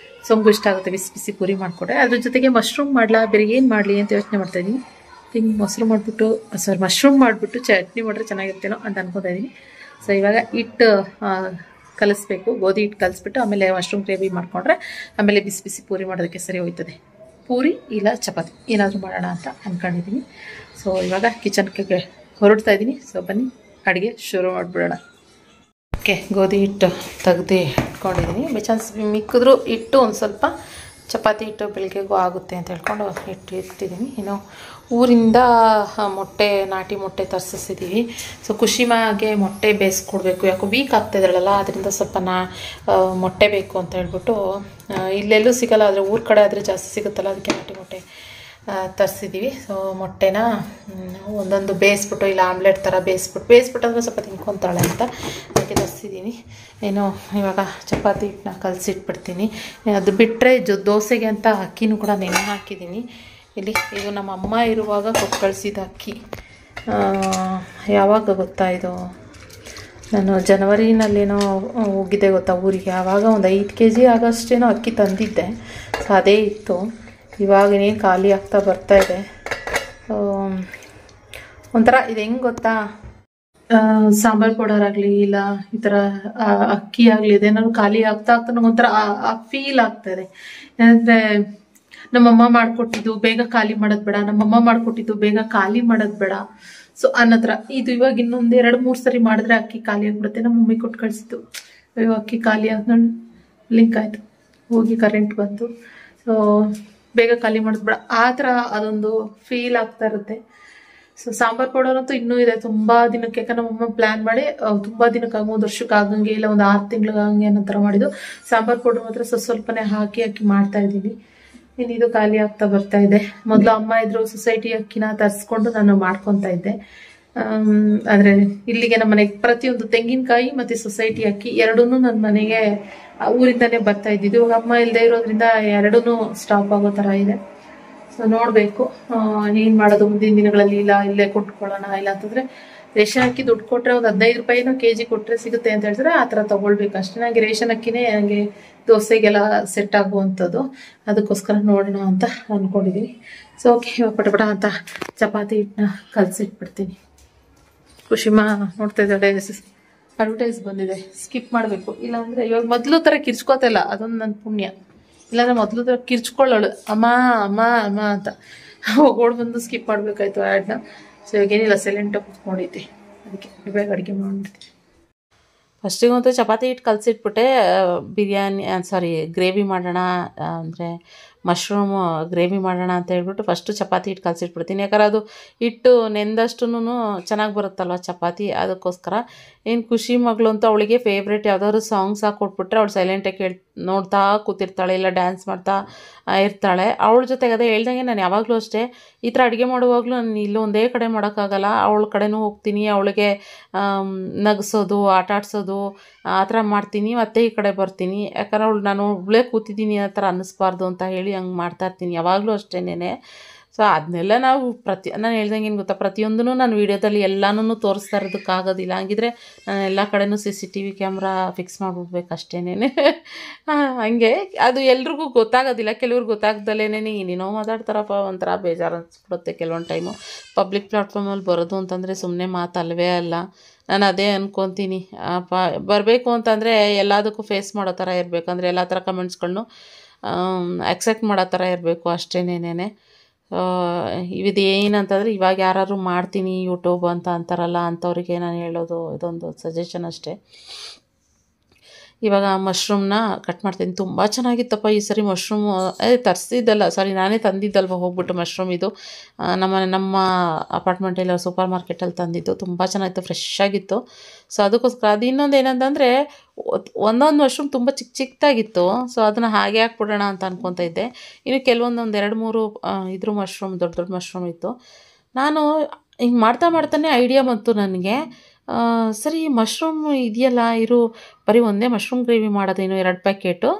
ಸೊಂಗು ಇಷ್ಟ ಆಗುತ್ತೆ ಬಿಸಿ ಬಿಸಿ ಪೂರಿ ಮಾಡಿಕೊಟ್ರೆ. ಅದ್ರ ಜೊತೆಗೆ ಮಶ್ರೂಮ್ ಮಾಡಲಾ, ಬೇರೆ ಏನು ಮಾಡಲಿ ಅಂತ ಯೋಚನೆ ಮಾಡ್ತಾಯಿದ್ದೀನಿ. ಮಶ್ರೂಮ್ ಮಾಡಿಬಿಟ್ಟು ಚಟ್ನಿ ಮಾಡಿದ್ರೆ ಚೆನ್ನಾಗಿರ್ತೇನೋ ಅಂತ ಅನ್ಕೊತಾ ಇದ್ದೀನಿ. ಸೊ ಇವಾಗ ಹಿಟ್ಟು ಕಲಿಸ್ಬೇಕು, ಗೋಧಿ ಹಿಟ್ಟು ಕಲಿಸ್ಬಿಟ್ಟು ಆಮೇಲೆ ಮಶ್ರೂಮ್ ಗ್ರೇವಿ ಮಾಡಿಕೊಂಡ್ರೆ ಆಮೇಲೆ ಬಿಸಿ ಬಿಸಿ ಪೂರಿ ಮಾಡೋದಕ್ಕೆ ಸರಿ ಹೋಯ್ತದೆ. ಪೂರಿ ಇಲ್ಲ ಚಪಾತಿ ಏನಾದರೂ ಮಾಡೋಣ ಅಂತ ಅಂದ್ಕೊಂಡಿದ್ದೀನಿ. ಸೊ ಇವಾಗ ಕಿಚನ್ಗೆ ಹೊರಡ್ತಾ ಇದ್ದೀನಿ. ಸೊ ಬನ್ನಿ ಅಡುಗೆ ಶುರು ಮಾಡಿಬಿಡೋಣ. ಓಕೆ, ಗೋಧಿ ಹಿಟ್ಟು ತೆಗ್ದು ಇಟ್ಕೊಂಡಿದ್ದೀನಿ. ಚಾನ್ಸ್ ಮಿಕ್ಕಿದ್ರು ಹಿಟ್ಟು ಒಂದು ಸ್ವಲ್ಪ ಚಪಾತಿ ಹಿಟ್ಟು ಬೆಳಗ್ಗೆಗೂ ಆಗುತ್ತೆ ಅಂತ ಹೇಳ್ಕೊಂಡು ಇಟ್ಟಿದ್ದೀನಿ. ಇನ್ನು ಊರಿಂದ ಮೊಟ್ಟೆ, ನಾಟಿ ಮೊಟ್ಟೆ ತರಿಸಿದ್ದೀವಿ. ಸೊ ಖುಷಿಮಾಗೆ ಮೊಟ್ಟೆ ಬೇಯಿಸ್ಕೊಡ್ಬೇಕು, ಯಾಕೋ ವೀಕ್ ಆಗ್ತಾಯಿದ್ದಾಳಲ್ಲ, ಅದರಿಂದ ಸ್ವಲ್ಪ ಮೊಟ್ಟೆ ಬೇಕು ಅಂತ ಹೇಳ್ಬಿಟ್ಟು, ಇಲ್ಲೆಲ್ಲೂ ಸಿಗೋಲ್ಲ, ಆದರೆ ಊರ ಕಡೆ ಆದರೆ ಜಾಸ್ತಿ ಸಿಗುತ್ತಲ್ಲ, ಅದಕ್ಕೆ ನಾಟಿ ಮೊಟ್ಟೆ ತರಿಸಿದ್ದೀವಿ. ಸೊ ಮೊಟ್ಟೆನ ಒಂದೊಂದು ಬೇಯಿಸ್ಬಿಟ್ಟು, ಇಲ್ಲ ಆಮ್ಲೆಟ್ ಥರ ಬೇಯಿಸ್ಬಿಟ್ಟು ಅಂದರೆ ಸ್ವಲ್ಪ ತಿನ್ಕೊತಾಳೆ ಅಂತ ಅದಕ್ಕೆ ತರಿಸಿದ್ದೀನಿ. ಏನು ಇವಾಗ ಚಪಾತಿ ಹಿಟ್ಟನ್ನ ಕಲಸಿಟ್ಬಿಡ್ತೀನಿ. ಅದು ಬಿಟ್ಟರೆ ದೋಸೆಗೆ ಅಂತ ಅಕ್ಕಿನೂ ಕೂಡ ನೆನೆ ಹಾಕಿದ್ದೀನಿ. ಇಲ್ಲಿ ಇದು ನಮ್ಮ ಅಮ್ಮ ಇರುವಾಗ ಕೊಟ್ಟು ಕಳಿಸಿದ ಅಕ್ಕಿ. ಯಾವಾಗ ಗೊತ್ತಾ ಇದು, ನಾನು ಜನವರಿನಲ್ಲೇನೋ ಹೋಗಿದ್ದೆ ಗೊತ್ತಾ ಊರಿಗೆ, ಆವಾಗ ಒಂದು 5 kg ಆಗೋಷ್ಟೇನೋ ಅಕ್ಕಿ ತಂದಿದ್ದೆ. ಸೊ ಅದೇ ಇತ್ತು. ಇವಾಗೇನೇನು ಖಾಲಿ ಆಗ್ತಾ ಬರ್ತಾಯಿದೆ. ಒಂಥರ ಇದು ಹೆಂಗೆ ಗೊತ್ತಾ, ಸಾಂಬಾರು ಪೌಡರ್ ಆಗಲಿ ಇಲ್ಲ ಈ ಥರ ಅಕ್ಕಿ ಆಗಲಿ ಇದೇನಾದ್ರು ಖಾಲಿ ಆಗ್ತಾ ನನಗೊಂಥರ ಆ ಫೀಲ್ ಆಗ್ತಾಯಿದೆ. ಏನಂದರೆ ನಮ್ಮಮ್ಮ ಮಾಡಿಕೊಟ್ಟಿದ್ದು ಬೇಗ ಖಾಲಿ ಮಾಡೋದು ಬೇಡ, ನಮ್ಮಮ್ಮ ಮಾಡಿಕೊಟ್ಟಿದ್ದು ಬೇಗ ಖಾಲಿ ಮಾಡೋದು ಬೇಡ. ಸೊ ಅನ್ನತ್ರ ಇದು ಇವಾಗ ಇನ್ನೊಂದು 2-3 ಸರಿ ಮಾಡಿದ್ರೆ ಅಕ್ಕಿ ಖಾಲಿ ಆಗ್ಬಿಡುತ್ತೆ. ನಮ್ಮ ಮಮ್ಮಿ ಕೊಟ್ಟು ಕಳಿಸಿದ್ದು, ಅಯ್ಯೋ ಅಕ್ಕಿ ಖಾಲಿ ಆದ ಲಿಂಕ್ ಆಯಿತು, ಹೋಗಿ ಕರೆಂಟ್ ಬಂತು. ಸೊ ಬೇಗ ಖಾಲಿ ಮಾಡೋದು ಬೇಡ, ಆ ಥರ ಅದೊಂದು ಫೀಲ್ ಆಗ್ತಾ ಇರುತ್ತೆ. ಸೊ ಸಾಂಬಾರು ಪೌಡರ್ ಅಂತೂ ಇನ್ನೂ ಇದೆ ತುಂಬ ದಿನಕ್ಕೆ. ಯಾಕಂದ್ರೆ ನಮ್ಮಮ್ಮ ಪ್ಲ್ಯಾನ್ ಮಾಡಿ ತುಂಬ ದಿನಕ್ಕಾಗ 1 ವರ್ಷಕ್ಕೆ ಆಗಂಗೆ ಇಲ್ಲ 6 ತಿಂಗಳಿಗಾಗಂಗೆ ಅನ್ನೋ ಥರ ಮಾಡಿದ್ದು. ಸಾಂಬಾರು ಪೌಡರ್ ಮಾತ್ರ ಸ್ವಲ್ಪನೇ ಹಾಕಿ ಮಾಡ್ತಾ ಇದ್ದೀನಿ. ಇನ್ನು ಇದು ಖಾಲಿ ಆಗ್ತಾ ಬರ್ತಾ ಇದೆ. ಮೊದಲು ಅಮ್ಮ ಇದ್ರು ಸೊಸೈಟಿ ಅಕ್ಕಿನ ತರಿಸ್ಕೊಂಡು ನಾನು ಮಾಡ್ಕೊತಾ ಇದ್ದೆ. ಆದರೆ ಇಲ್ಲಿಗೆ ನಮ್ಮ ಮನೆಗೆ ಪ್ರತಿಯೊಂದು ತೆಂಗಿನಕಾಯಿ ಮತ್ತು ಸೊಸೈಟಿ ಅಕ್ಕಿ ಎರಡೂ ನನ್ನ ಮನೆಗೆ ಊರಿಂದನೇ ಬರ್ತಾ ಇದ್ದಿದ್ದು. ಇವಾಗ ಅಮ್ಮ ಇಲ್ಲದೆ ಇರೋದ್ರಿಂದ ಎರಡೂ ಸ್ಟಾಪ್ ಆಗೋ ಥರ ಇದೆ. ಸೊ ನೋಡಬೇಕು ಏನು ಮಾಡೋದು ಮುಂದಿನ ದಿನಗಳಲ್ಲಿ. ಇಲ್ಲ ಇಲ್ಲೇ ಕೊಟ್ಕೊಳ್ಳೋಣ, ಇಲ್ಲ ಅಂತಂದರೆ ರೇಷನ್ ಅಕ್ಕಿ ದುಡ್ಡು ಕೊಟ್ಟರೆ ಒಂದು 15 ರೂಪಾಯಿನೋ kg ಕೊಟ್ಟರೆ ಸಿಗುತ್ತೆ ಅಂತ ಹೇಳ್ತಾರೆ, ಆ ಥರ ತೊಗೊಳ್ಬೇಕು ಅಷ್ಟೇ. ನನಗೆ ರೇಷನ್ ಅಕ್ಕಿನೇ ನನಗೆ ದೋಸೆಗೆಲ್ಲ ಸೆಟ್ ಆಗುವಂಥದ್ದು, ಅದಕ್ಕೋಸ್ಕರ ನೋಡೋಣ ಅಂತ ಅಂದ್ಕೊಂಡಿದ್ದೀನಿ. ಸೊ ಓಕೆ, ಪಟಪಟ ಅಂತ ಚಪಾತಿ ಹಿಟ್ಟನ್ನ ಕಲಸಿಟ್ಬಿಡ್ತೀನಿ. ಖುಷಿಮಾ ನೋಡ್ತಾ ಇದ್ದಾಳೆ, ಅಡ್ವರ್ಟೈಸ್ ಬಂದಿದೆ, ಸ್ಕಿಪ್ ಮಾಡಬೇಕು. ಇಲ್ಲಾಂದರೆ ಇವಾಗ ಮೊದಲು ಥರ ಕಿರ್ಚ್ಕೋತಿಲ್ಲ, ಅದೊಂದು ನನ್ನ ಪುಣ್ಯ. ಇಲ್ಲಾಂದರೆ ಮೊದಲು ಥರ ಕಿರ್ಚ್ಕೊಳ್ಳೋಳು ಅಮ್ಮ ಅಮ್ಮ ಅಮ್ಮ ಅಂತ, ಓಡ್ ಬಂದು ಸ್ಕಿಪ್ ಮಾಡಬೇಕಾಯ್ತು ಆ್ಯಡ್ನ. ಸೊ ಇವಾಗೇನಿಲ್ಲ, ಸೈಲೆಂಟಾಗಿ ಕೂತ್ಕೊಂಡಿದ್ದೆ, ಅದಕ್ಕೆ ಇವಾಗ ಅಡುಗೆ ಮಾಡಿಬಿಡ್ತೀನಿ. ಫಸ್ಟಿಗಂತೂ ಚಪಾತಿ ಹಿಟ್ಟು ಕಲಸಿಟ್ಬಿಟ್ಟೆ, ಗ್ರೇವಿ ಮಾಡೋಣ ಅಂದರೆ ಮಶ್ರೂಮ್ ಗ್ರೇವಿ ಮಾಡೋಣ ಅಂತ ಹೇಳ್ಬಿಟ್ಟು ಫಸ್ಟು ಚಪಾತಿ ಹಿಟ್ಟು ಕಲಸಿಟ್ಬಿಡ್ತೀನಿ. ಯಾಕಂದ್ರೆ ಅದು ಹಿಟ್ಟು ನೆಂದಷ್ಟು ಚೆನ್ನಾಗಿ ಬರುತ್ತಲ್ವ ಚಪಾತಿ, ಅದಕ್ಕೋಸ್ಕರ. ಏನು ಖುಷಿ ಮಗಳು ಅಂತ ಅವಳಿಗೆ ಫೇವ್ರೇಟ್ ಯಾವುದಾದ್ರು ಸಾಂಗ್ಸ್ ಹಾಕ್ಕೊಟ್ಬಿಟ್ರೆ ಅವಳು ಸೈಲೆಂಟಾಗಿ ನೋಡ್ತಾ ಕೂತಿರ್ತಾಳೆ, ಇಲ್ಲ ಡ್ಯಾನ್ಸ್ ಮಾಡ್ತಾ ಇರ್ತಾಳೆ. ಅವಳ ಜೊತೆಗೆ ಅದೇ ಹೇಳ್ದಂಗೆ ನಾನು ಯಾವಾಗಲೂ ಅಷ್ಟೇ ಈ ಥರ ಅಡುಗೆ ಮಾಡುವಾಗಲೂ ನಾನು ಇಲ್ಲೂ ಒಂದೇ ಕಡೆ ಮಾಡೋಕ್ಕಾಗಲ್ಲ. ಅವಳ ಕಡೆನೂ ಹೋಗ್ತೀನಿ, ಅವಳಿಗೆ ನಗಿಸೋದು, ಆಟ ಆಡಿಸೋದು ಆ ಥರ ಮಾಡ್ತೀನಿ, ಮತ್ತೆ ಈ ಕಡೆ ಬರ್ತೀನಿ. ಯಾಕಂದ್ರೆ ನಾನು ಒಬ್ಬಳೇ ಕೂತಿದ್ದೀನಿ ಆ ಥರ ಅನ್ನಿಸ್ಬಾರ್ದು ಅಂತ ಹೇಳಿ ಹಂಗೆ ಮಾಡ್ತಾಯಿರ್ತೀನಿ ಯಾವಾಗಲೂ ಅಷ್ಟೇನೆ. ಸೊ ಅದನ್ನೆಲ್ಲ ನಾವು ನಾನು ಹೇಳ್ದಂಗೆ ಏನು ಗೊತ್ತಾ, ಪ್ರತಿಯೊಂದೂ ನಾನು ವೀಡಿಯೋದಲ್ಲಿ ಎಲ್ಲನೂ ತೋರಿಸ್ತಾ ಇರೋದಕ್ಕಾಗೋದಿಲ್ಲ. ಹಂಗಿದ್ರೆ ನಾನು ಎಲ್ಲ ಕಡೆನೂ CCTV ಕ್ಯಾಮ್ರಾ ಫಿಕ್ಸ್ ಮಾಡಿಬಿಡ್ಬೇಕು ಅಷ್ಟೇನೆ. ಹಂಗೆ ಅದು ಎಲ್ರಿಗೂ ಗೊತ್ತಾಗೋದಿಲ್ಲ, ಕೆಲವ್ರಿಗೆ ಗೊತ್ತಾಗ್ದಲೇ ಏನೇನೋ ಮಾತಾಡ್ತಾರಪ್ಪ, ಒಂಥರ ಬೇಜಾರು ಅನಿಸ್ಬಿಡುತ್ತೆ ಕೆಲವೊಂದು ಟೈಮು. ಪಬ್ಲಿಕ್ ಪ್ಲಾಟ್ಫಾರ್ಮಲ್ಲಿ ಬರೋದು ಅಂತಂದರೆ ಸುಮ್ಮನೆ ಮಾತಲ್ವೇ ಅಲ್ಲ. ನಾನು ಅದೇ ಅಂದ್ಕೊತೀನಿ, ಬರಬೇಕು ಅಂತಂದರೆ ಎಲ್ಲದಕ್ಕೂ ಫೇಸ್ ಮಾಡೋ ಥರ ಇರಬೇಕು, ಅಂದರೆ ಎಲ್ಲ ಥರ ಕಮೆಂಟ್ಸ್ಗಳನ್ನು ಆಕ್ಸೆಪ್ಟ್ ಮಾಡೋ ಥರ ಇರಬೇಕು ಅಷ್ಟೇನೇನೆ. ಇದು ಏನಂತಂದರೆ ಇವಾಗ ಯಾರು ಮಾಡ್ತೀನಿ ಯೂಟ್ಯೂಬ್ ಅಂತ ಅಂತಾರಲ್ಲ ಅಂಥವ್ರಿಗೆ ನಾನು ಹೇಳೋದು ಇದೊಂದು ಸಜೆಷನ್ ಅಷ್ಟೇ. ಇವಾಗ ಮಶ್ರೂಮ್ನ ಕಟ್ ಮಾಡ್ತೀನಿ. ತುಂಬ ಚೆನ್ನಾಗಿತ್ತಪ್ಪ ಈ ಸರಿ ಮಶ್ರೂಮು. ತರಿಸಿದ್ದಲ್ಲ, ಸಾರಿ ನಾನೇ ತಂದಿದ್ದಲ್ವ ಹೋಗ್ಬಿಟ್ಟು ಮಶ್ರೂಮ್. ಇದು ನಮ್ಮ ಅಪಾರ್ಟ್ಮೆಂಟಲ್ಲಿ ಸೂಪರ್ ಮಾರ್ಕೆಟಲ್ಲಿ ತಂದಿದ್ದು. ತುಂಬ ಚೆನ್ನಾಗಿತ್ತು, ಫ್ರೆಶ್ ಆಗಿತ್ತು. ಸೊ ಅದಕ್ಕೋಸ್ಕರ ಅದು ಇನ್ನೊಂದು ಏನಂತಂದರೆ ಒಂದೊಂದು ಮಶ್ರೂಮ್ ತುಂಬ ಚಿಕ್ಕದಾಗಿತ್ತು. ಸೊ ಅದನ್ನು ಹಾಗೆ ಹಾಕ್ಬಿಡೋಣ ಅಂತ ಅನ್ಕೊತಾ ಇದ್ದೆ. ಇನ್ನು ಕೆಲವೊಂದೊಂದು 2-3 ಇದ್ರ ಮಶ್ರೂಮ್ ದೊಡ್ಡ ದೊಡ್ಡ ಮಶ್ರೂಮ್ ಇತ್ತು. ನಾನು ಹಿಂಗೆ ಮಾಡ್ತಾನೆ ಐಡಿಯಾ ಬಂತು ನನಗೆ, ಸರಿ ಮಶ್ರೂಮ್ ಇದೆಯಲ್ಲ, ಬರೀ ಒಂದೇ ಮಶ್ರೂಮ್ ಗ್ರೇವಿ ಮಾಡೋದೇನು 2 ಪ್ಯಾಕೆಟು.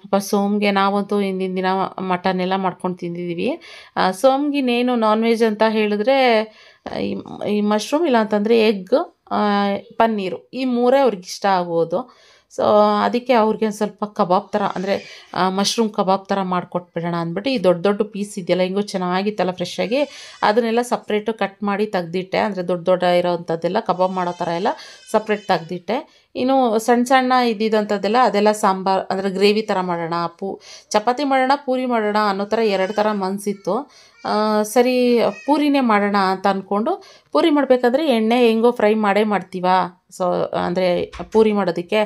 ಪಾಪ ಸೋಮ್ಗೆ ನಾವಂತೂ ಹಿಂದಿನ ದಿನ ಮಟನ್ ಎಲ್ಲ ಮಾಡ್ಕೊಂಡು ತಿಂದಿದ್ದೀವಿ. ಸೋಮ್ಗಿನ್ನೇನು ನಾನ್ ವೆಜ್ ಅಂತ ಹೇಳಿದ್ರೆ ಈ ಮಶ್ರೂಮ್, ಇಲ್ಲ ಅಂತಂದರೆ ಎಗ್, ಪನ್ನೀರು, ಈ 3 ಅವ್ರಿಗೆ ಇಷ್ಟ ಆಗೋದು. ಸೊ ಅದಕ್ಕೆ ಅವ್ರಿಗೆ ಸ್ವಲ್ಪ ಕಬಾಬ್ ಥರ, ಅಂದರೆ ಮಶ್ರೂಮ್ ಕಬಾಬ್ ಥರ ಮಾಡಿಕೊಟ್ಬಿಡೋಣ ಅಂದ್ಬಿಟ್ಟು ಈ ದೊಡ್ಡ ದೊಡ್ಡ ಪೀಸ್ ಇದೆಯಲ್ಲ, ಹಿಂಗೂ ಚೆನ್ನಾಗಿತ್ತಲ್ಲ ಫ್ರೆಶ್ಶಾಗಿ, ಅದನ್ನೆಲ್ಲ ಸಪ್ರೇಟು ಕಟ್ ಮಾಡಿ ತೆಗ್ದಿಟ್ಟೆ. ಅಂದರೆ ದೊಡ್ಡ ಇರೋವಂಥದ್ದೆಲ್ಲ ಕಬಾಬ್ ಮಾಡೋ ಥರ ಎಲ್ಲ ಸಪ್ರೇಟ್ ತೆಗ್ದಿಟ್ಟೆ. ಇನ್ನು ಸಣ್ಣ ಇದ್ದಿದ್ದಂಥದ್ದೆಲ್ಲ ಅದೆಲ್ಲ ಸಾಂಬಾರು, ಅಂದರೆ ಗ್ರೇವಿ ಥರ ಮಾಡೋಣ, ಚಪಾತಿ ಮಾಡೋಣ, ಪೂರಿ ಮಾಡೋಣ ಅನ್ನೋ ಥರ 2 ಥರ ಮನಸ್ಸಿತ್ತು. ಸರಿ ಪೂರಿನೇ ಮಾಡೋಣ ಅಂತ ಅಂದ್ಕೊಂಡು, ಪೂರಿ ಮಾಡಬೇಕಾದ್ರೆ ಎಣ್ಣೆ ಹೆಂಗೋ ಫ್ರೈ ಮಾಡ್ತೀವ. ಸೊ ಅಂದರೆ ಪೂರಿ ಮಾಡೋದಕ್ಕೆ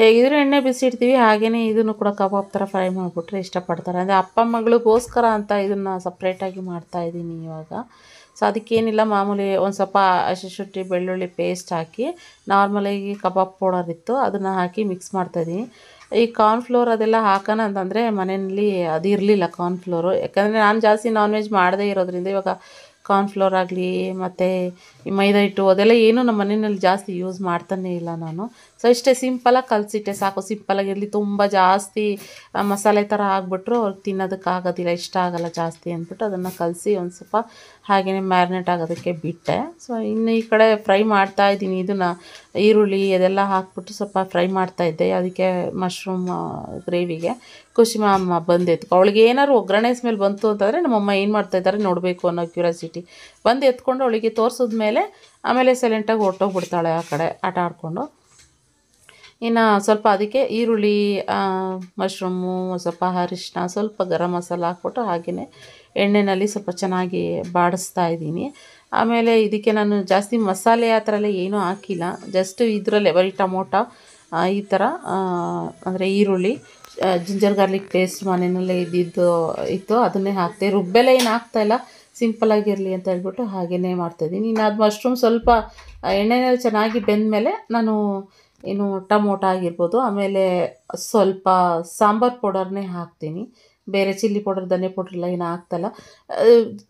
ಹೇಗಿದ್ರು ಎಣ್ಣೆ ಬಿಸಿಡ್ತೀವಿ, ಹಾಗೆಯೇ ಇದನ್ನು ಕೂಡ ಕಬಾಬ್ ಥರ ಫ್ರೈ ಮಾಡಿಬಿಟ್ರೆ ಇಷ್ಟಪಡ್ತಾರೆ. ಅಂದರೆ ಅಪ್ಪ ಮಗಳಿಗೋಸ್ಕರ ಅಂತ ಇದನ್ನು ಸಪ್ರೇಟಾಗಿ ಮಾಡ್ತಾಯಿದ್ದೀನಿ ಇವಾಗ. ಸೊ ಅದಕ್ಕೇನಿಲ್ಲ, ಮಾಮೂಲಿ ಒಂದು ಸ್ವಲ್ಪ ಹಸಿಶುಂಠಿ ಬೆಳ್ಳುಳ್ಳಿ ಪೇಸ್ಟ್ ಹಾಕಿ, ನಾರ್ಮಲಾಗಿ ಕಬಾಬ್ ಪೌಡರ್ ಇತ್ತು ಅದನ್ನು ಹಾಕಿ ಮಿಕ್ಸ್ ಮಾಡ್ತಾಯಿದ್ದೀನಿ. ಈ ಕಾರ್ನ್ಫ್ಲೋರ್ ಅದೆಲ್ಲ ಹಾಕೋಣ ಅಂತಂದರೆ ಮನೆಯಲ್ಲಿ ಅದು ಇರಲಿಲ್ಲ ಕಾರ್ನ್ಫ್ಲೋರು. ಯಾಕಂದರೆ ನಾನು ಜಾಸ್ತಿ ನಾನ್ ವೆಜ್ ಮಾಡದೇ ಇರೋದ್ರಿಂದ ಇವಾಗ ಕಾರ್ನ್ಫ್ಲೋರ್ ಆಗಲಿ ಮತ್ತು ಈ ಮೈದಾ ಹಿಟ್ಟು ಅದೆಲ್ಲ ಏನೂ ನಮ್ಮ ಮನೆಯಲ್ಲಿ ಜಾಸ್ತಿ ಯೂಸ್ ಮಾಡ್ತಾನೇ ಇಲ್ಲ ನಾನು. ಸೊ ಇಷ್ಟೇ ಸಿಂಪಲಾಗಿ ಕಲಸಿಟ್ಟೆ ಸಾಕು, ಸಿಂಪಲಾಗಿರಲಿ. ತುಂಬ ಜಾಸ್ತಿ ಮಸಾಲೆ ಥರ ಆಗಿಬಿಟ್ರು ಅವ್ರಿಗೆ ತಿನ್ನೋದಕ್ಕಾಗೋದಿಲ್ಲ, ಇಷ್ಟ ಆಗೋಲ್ಲ ಜಾಸ್ತಿ ಅಂದ್ಬಿಟ್ಟು ಅದನ್ನು ಕಲಸಿ ಒಂದು ಸ್ವಲ್ಪ ಹಾಗೆಯೇ ಮ್ಯಾರಿನೇಟ್ ಆಗೋದಕ್ಕೆ ಬಿಟ್ಟೆ. ಸೊ ಇನ್ನು ಈ ಕಡೆ ಫ್ರೈ ಮಾಡ್ತಾಯಿದ್ದೀನಿ, ಇದನ್ನು ಈರುಳ್ಳಿ ಅದೆಲ್ಲ ಹಾಕ್ಬಿಟ್ಟು ಸ್ವಲ್ಪ ಫ್ರೈ ಮಾಡ್ತಾಯಿದ್ದೆ. ಅದಕ್ಕೆ ಮಶ್ರೂಮ್ ಗ್ರೇವಿಗೆ ಕುಸುಮ ಅಮ್ಮ ಬಂದೆತ್ತು. ಅವಳಿಗೆ ಏನಾದ್ರು ಒಗ್ಗರಣೆ ಸ್ಮೆಲ್ ಬಂತು ಅಂತಂದರೆ ನಮ್ಮಮ್ಮ ಏನು ಮಾಡ್ತಾಯಿದ್ದಾರೆ ನೋಡಬೇಕು ಅನ್ನೋ ಕ್ಯೂರಿಯಾಸಿಟಿ ಬಂದು ಎತ್ಕೊಂಡು ಅವಳಿಗೆ ತೋರಿಸಿದ್ಮೇಲೆ ಆಮೇಲೆ ಸೈಲೆಂಟಾಗಿ ಹೊರಟೋಗ್ಬಿಡ್ತಾಳೆ ಆ ಕಡೆ ಆಟ ಆಡಿಕೊಂಡು. ಇನ್ನು ಸ್ವಲ್ಪ ಅದಕ್ಕೆ ಈರುಳ್ಳಿ, ಮಶ್ರೂಮು, ಸ್ವಲ್ಪ ಅರಿಶಿನ, ಸ್ವಲ್ಪ ಗರಂ ಮಸಾಲ ಹಾಕ್ಬಿಟ್ಟು ಹಾಗೆಯೇ ಎಣ್ಣೆಯಲ್ಲಿ ಸ್ವಲ್ಪ ಚೆನ್ನಾಗಿ ಬಾಡಿಸ್ತಾ ಇದ್ದೀನಿ. ಆಮೇಲೆ ಇದಕ್ಕೆ ನಾನು ಜಾಸ್ತಿ ಮಸಾಲೆ ಆ ಥರ ಎಲ್ಲ ಏನೂ ಹಾಕಿಲ್ಲ, ಜಸ್ಟ್ ಇದರಲ್ಲೇ ಬರೀ ಟೊಮೊಟೊ ಈ ಥರ, ಅಂದರೆ ಈರುಳ್ಳಿ, ಜಿಂಜರ್ ಗಾರ್ಲಿಕ್ ಪೇಸ್ಟ್ ಮನೆಯಲ್ಲೇ ಇತ್ತು ಅದನ್ನೇ ಹಾಕ್ತೆ. ರುಬ್ಬೆಲ್ಲ ಏನು ಹಾಕ್ತಾಯಿಲ್ಲ, ಸಿಂಪಲಾಗಿರಲಿ ಅಂತ ಹೇಳ್ಬಿಟ್ಟು ಹಾಗೆಯೇ ಮಾಡ್ತಾಯಿದ್ದೀನಿ. ಇನ್ನು ಅದು ಮಶ್ರೂಮ್ ಸ್ವಲ್ಪ ಎಣ್ಣೆನಲ್ಲಿ ಚೆನ್ನಾಗಿ ಬೆಂದಮೇಲೆ ನಾನು ಇನ್ನು ಟೊಮೊಟೊ ಆಗಿರ್ಬೋದು, ಆಮೇಲೆ ಸ್ವಲ್ಪ ಸಾಂಬಾರು ಪೌಡರ್ನೇ ಹಾಕ್ತೀನಿ. ಬೇರೆ ಚಿಲ್ಲಿ ಪೌಡರ್, ಧನಿಯಾ ಪೌಡರ್ ಎಲ್ಲ ಏನು ಹಾಕ್ತಲ್ಲ.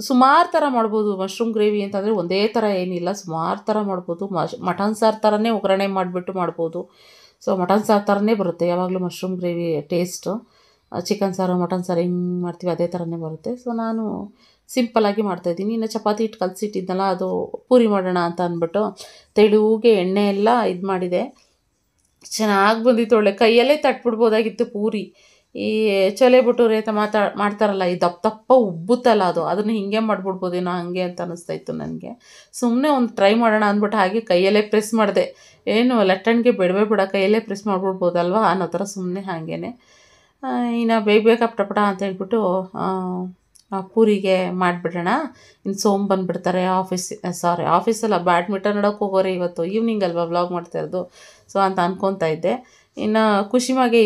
ಸುಮಾರು ಥರ ಮಾಡ್ಬೋದು ಮಶ್ರೂಮ್ ಗ್ರೇವಿ ಅಂತಂದರೆ, ಒಂದೇ ಥರ ಏನಿಲ್ಲ, ಸುಮಾರು ಥರ ಮಾಡ್ಬೋದು. ಮಟನ್ ಸಾರು ಥರನೇ ಒಗ್ಗರಣೆ ಮಾಡಿಬಿಟ್ಟು ಮಾಡ್ಬೋದು. ಸೊ ಮಟನ್ ಸಾರು ಥರನೇ ಬರುತ್ತೆ ಯಾವಾಗಲೂ ಮಶ್ರೂಮ್ ಗ್ರೇವಿ ಟೇಸ್ಟು. ಚಿಕನ್ ಸಾರು, ಮಟನ್ ಸಾರು ಹೆಂಗೆ ಮಾಡ್ತೀವಿ ಅದೇ ಥರನೇ ಬರುತ್ತೆ. ಸೊ ನಾನು ಸಿಂಪಲಾಗಿ ಮಾಡ್ತಾಯಿದ್ದೀನಿ. ಇನ್ನು ಚಪಾತಿ ಹಿಟ್ಟು ಕಲಸಿಟ್ಟಿದ್ನಲ್ಲ, ಅದು ಪೂರಿ ಮಾಡೋಣ ಅಂತ ಅಂದ್ಬಿಟ್ಟು ತೆಳುಗೆ ಎಣ್ಣೆ ಎಲ್ಲ ಇದು ಮಾಡಿದೆ. ಚೆನ್ನಾಗಿ ಬಂದಿತ್ತು, ಒಳ್ಳೆ ಕೈಯಲ್ಲೇ ತಟ್ಬಿಡ್ಬೋದಾಗಿತ್ತು ಪೂರಿ. ಈ ಚೊಲೆ ಭಟೂರೆ ಅಂತ ಮಾಡ್ತಾರಲ್ಲ, ಈ ದಪ್ಪ ಉಬ್ಬುತ್ತಲ್ಲ, ಅದನ್ನು ಹಿಂಗೆ ಮಾಡಿಬಿಡ್ಬೋದೇನೋ ಹಾಗೆ ಅಂತ ಅನ್ನಿಸ್ತಾಯಿತ್ತು ನನಗೆ. ಸುಮ್ಮನೆ ಒಂದು ಟ್ರೈ ಮಾಡೋಣ ಅಂದ್ಬಿಟ್ಟು ಹಾಗೆ ಕೈಯಲ್ಲೇ ಪ್ರೆಸ್ ಮಾಡಿದೆ. ಏನು ಲಟ್ಟಣಿಗೆ ಬೇಡ ಕೈಯಲ್ಲೇ ಪ್ರೆಸ್ ಮಾಡಿಬಿಡ್ಬೋದಲ್ವ ಅನ್ನೋ ಥರ ಸುಮ್ಮನೆ ಹಾಗೇ. ಇನ್ನು ಬೇಗ ಪಟಪಟ ಅಂತ ಹೇಳ್ಬಿಟ್ಟು ಪೂರಿಗೆ ಮಾಡಿಬಿಡೋಣ. ಇನ್ನು ಸೋಮ್ ಬಂದುಬಿಡ್ತಾರೆ ಆಫೀಸಲ್ಲ, ಬ್ಯಾಡ್ಮಿಂಟನ್ ಆಡೋಕ್ಕೆ ಹೋಗೋರೆ ಇವತ್ತು ಈವ್ನಿಂಗ್ ಅಲ್ವಾ ವ್ಲಾಗ್ ಮಾಡ್ತಾಯಿರೋದು. ಸೊ ಅಂತ ಅನ್ಕೊತಾ ಇದ್ದೆ. ಇನ್ನು ಖುಷಿಮಾಗೆ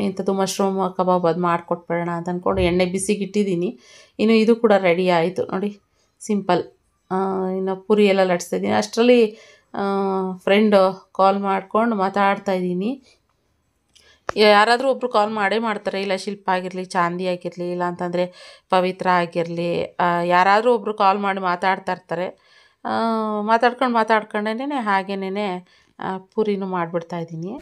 ಇಂಥದ್ದು ಮಶ್ರೂಮ್ ಕಬಾಬ್ ಅದು ಮಾಡಿಕೊಟ್ಬಿಡೋಣ ಅಂತ ಅಂದ್ಕೊಂಡು ಎಣ್ಣೆ ಬಿಸಿಗೆ ಇಟ್ಟಿದ್ದೀನಿ. ಇನ್ನು ಇದು ಕೂಡ ರೆಡಿ ಆಯಿತು ನೋಡಿ, ಸಿಂಪಲ್. ಇನ್ನು ಪೂರಿ ಎಲ್ಲ ಲಟ್ಸ್ತಾಯಿದ್ದೀನಿ. ಅಷ್ಟರಲ್ಲಿ ಫ್ರೆಂಡ್ ಕಾಲ್ ಮಾಡ್ಕೊಂಡು ಮಾತಾಡ್ತಾಯಿದ್ದೀನಿ. ಯಾರಾದರೂ ಒಬ್ಬರು ಕಾಲ್ ಮಾಡೇ ಮಾಡ್ತಾರೆ. ಇಲ್ಲ ಶಿಲ್ಪ ಆಗಿರಲಿ, ಚಾಂದಿ ಆಗಿರಲಿ, ಇಲ್ಲ ಅಂತಂದರೆ ಪವಿತ್ರ ಆಗಿರಲಿ, ಯಾರಾದರೂ ಒಬ್ಬರು ಕಾಲ್ ಮಾಡಿ ಮಾತಾಡ್ತಾ ಇರ್ತಾರೆ. ಮಾತಾಡ್ಕೊಂಡೇ ಹಾಗೇನೇ ಪೂರಿನೂ ಮಾಡಿಬಿಡ್ತಾಯಿದ್ದೀನಿ.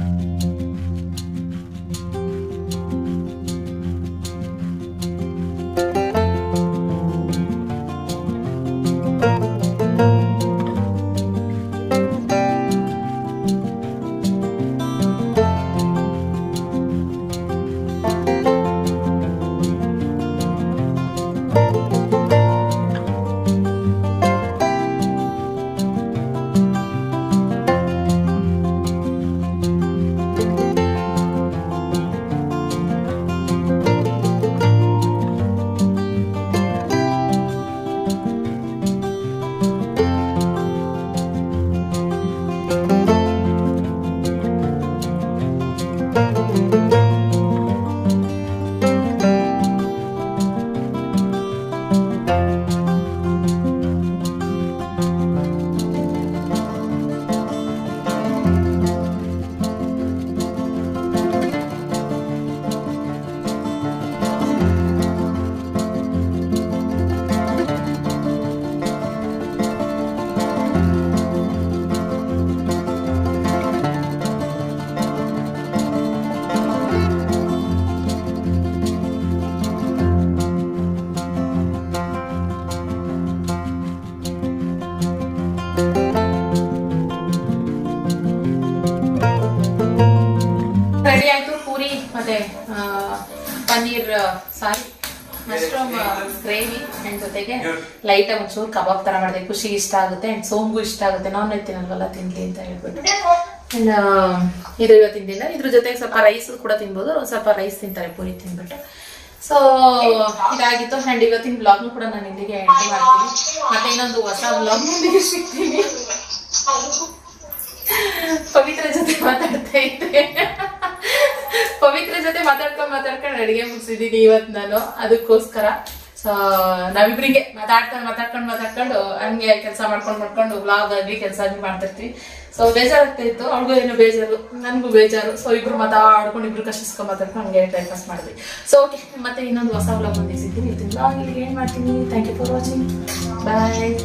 ರೆಡಿ ಆಯ್ತು ಪೂರಿ ಮತ್ತೆ ಪನ್ನೀರ್ ಸಾರಿ ಮಶ್ರೂಮ್ ಗ್ರೇವಿ ಅಂಡ್ ಜೊತೆಗೆ ಲೈಟ್ ಆಗಿ ಒಂಚೂರು ಕಬಾಬ್ ತರ ಮಾಡಿದೆ. ಖುಷಿಗೆ ಇಷ್ಟ ಆಗುತ್ತೆ ಅಂಡ್ ಸೋಮ್ಗೂ ಇಷ್ಟ ಆಗುತ್ತೆ. ನಾನ್ ವೆಜ್ ತಿನ್ನಲ್ವಲ್ಲ, ತಿನ್ಲಿ ಅಂತ ಹೇಳ್ಬಿಟ್ಟು ಇದು ತಿಂದಿಲ್ಲ. ಇದ್ರ ಜೊತೆಗೆ ಸ್ವಲ್ಪ ರೈಸ್ ಕೂಡ ತಿನ್ಬೋದು. ಸ್ವಲ್ಪ ರೈಸ್ ತಿಂತಾರೆ ಪೂರಿ ತಿನ್ಬಿಟ್ಟು. ಸೊ ಇದಾಗಿತ್ತು. ಅಂಡ್ ಇವತ್ತಿನ ಬ್ಲಾಗ್ನು ಕೂಡ ನಾನು ಇಲ್ಲಿಗೆ ಎಂಡ್ ಮಾಡ್ತೀನಿ. ಮತ್ತೆ ಇನ್ನೊಂದು ಹೊಸ ಬ್ಲಾಗ್ ಸಿಗ್ತೀನಿ. ಪವಿತ್ರ ಜೊತೆ ಮಾತಾಡ್ತಾ ಇದ್ದೆ. ಪವಿತ್ರ ಜೊತೆ ಮಾತಾಡ್ಕೊಂಡು ಅಡಿಗೆ ಮುಗಿಸಿದೀನಿ ಇವತ್ತು ನಾನು. ಅದಕ್ಕೋಸ್ಕರ ಸೊ ನಾವಿಬ್ರಿಗೆ ಮಾತಾಡ್ಕೊಂಡು ಹಂಗೆ ಕೆಲಸ ಮಾಡ್ಕೊಂಡು ಬ್ಲಾಗ್ ಆಗಿ ಕೆಲಸ ಆಗಿ ಮಾಡ್ತಿರ್ತೀವಿ. ಸೊ ಬೇಜಾರಾಗ್ತಾ ಇತ್ತು. ಅವ್ಳಿಗೂ ಏನೋ ಬೇಜಾರು, ನನಗೂ ಬೇಜಾರು. ಸೊ ಇಬ್ರು ಮಾತಾಡ್ಕೊಂಡು ಇಬ್ರು ಮಾತಾಡ್ಕೊಂಡು ಹಂಗೆ ಟೈಮ್ ಪಾಸ್ ಮಾಡಿದ್ವಿ. ಸೊ ಓಕೆ, ಮತ್ತೆ ಇನ್ನೊಂದು ಹೊಸ ಬ್ಲಾಗ್ ಬಂದು ಸಿಗ್ತೀನಿ. ಇದನ್ನ ಬ್ಲಾಗ್ ಇಲ್ಲಿ ಏನ್ ಮಾಡ್ತೀನಿ. Thank you for watching. Bye.